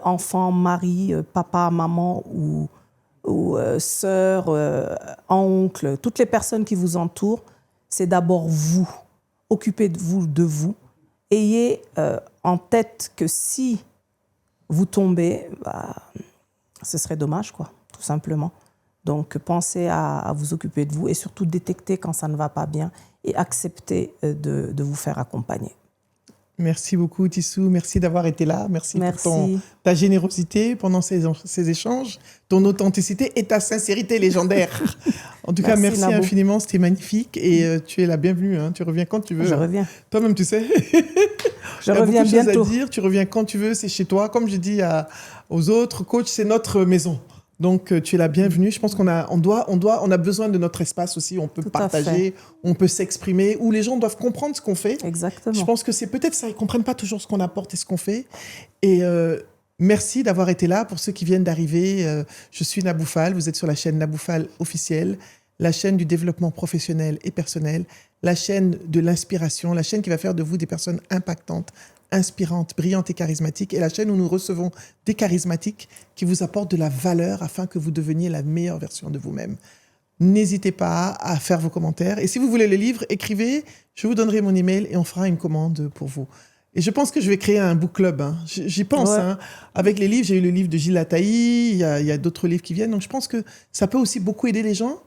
enfant, mari, papa, maman ou sœur, oncle, toutes les personnes qui vous entourent, c'est d'abord vous. Occupez-vous de vous. Ayez en tête que si vous tombez, ce serait dommage, quoi, tout simplement. Donc, pensez à vous occuper de vous et surtout détecter quand ça ne va pas bien et accepter de vous faire accompagner. Merci beaucoup, Tissou. Merci d'avoir été là. Merci. Pour ta générosité pendant ces échanges, ton authenticité et ta sincérité légendaire. En tout cas, merci infiniment. C'était magnifique. Et tu es la bienvenue. Hein. Tu reviens quand tu veux. Je reviens. Toi-même, tu sais. Je reviens bientôt. Il y a beaucoup de choses à dire. Tu reviens quand tu veux. C'est chez toi. Comme je dis aux autres coachs, c'est notre maison. Donc, tu es la bienvenue. Je pense qu'on a besoin de notre espace aussi. On peut partager, on peut s'exprimer, où les gens doivent comprendre ce qu'on fait. Exactement. Je pense que c'est peut-être ça. Ils ne comprennent pas toujours ce qu'on apporte et ce qu'on fait. Et merci d'avoir été là. Pour ceux qui viennent d'arriver, je suis Nabou Fall. Vous êtes sur la chaîne Nabou Fall officielle, la chaîne du développement professionnel et personnel, la chaîne de l'inspiration, la chaîne qui va faire de vous des personnes impactantes, inspirantes, brillantes et charismatiques, et la chaîne où nous recevons des charismatiques qui vous apportent de la valeur afin que vous deveniez la meilleure version de vous-même. N'hésitez pas à faire vos commentaires. Et si vous voulez le livre, écrivez, je vous donnerai mon email et on fera une commande pour vous. Et je pense que je vais créer un book club. Hein. J'y pense. Ouais. Hein. Avec les livres, j'ai eu le livre de Gilles Attali, il y a d'autres livres qui viennent. Donc je pense que ça peut aussi beaucoup aider les gens.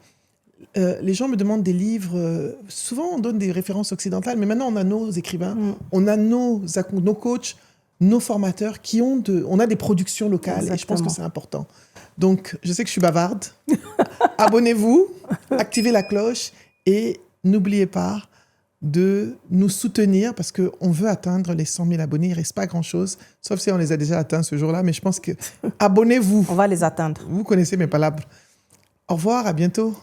Les gens me demandent des livres. Souvent, on donne des références occidentales, mais maintenant, on a nos écrivains, on a nos coachs, nos formateurs qui ont on a des productions locales. Exactement. Et je pense que c'est important. Donc, je sais que je suis bavarde. Abonnez-vous, activez la cloche et n'oubliez pas de nous soutenir parce qu'on veut atteindre les 100 000 abonnés. Il ne reste pas grand-chose, sauf si on les a déjà atteints ce jour-là. Mais je pense que abonnez-vous. On va les atteindre. Vous connaissez mes palabres. Au revoir, à bientôt.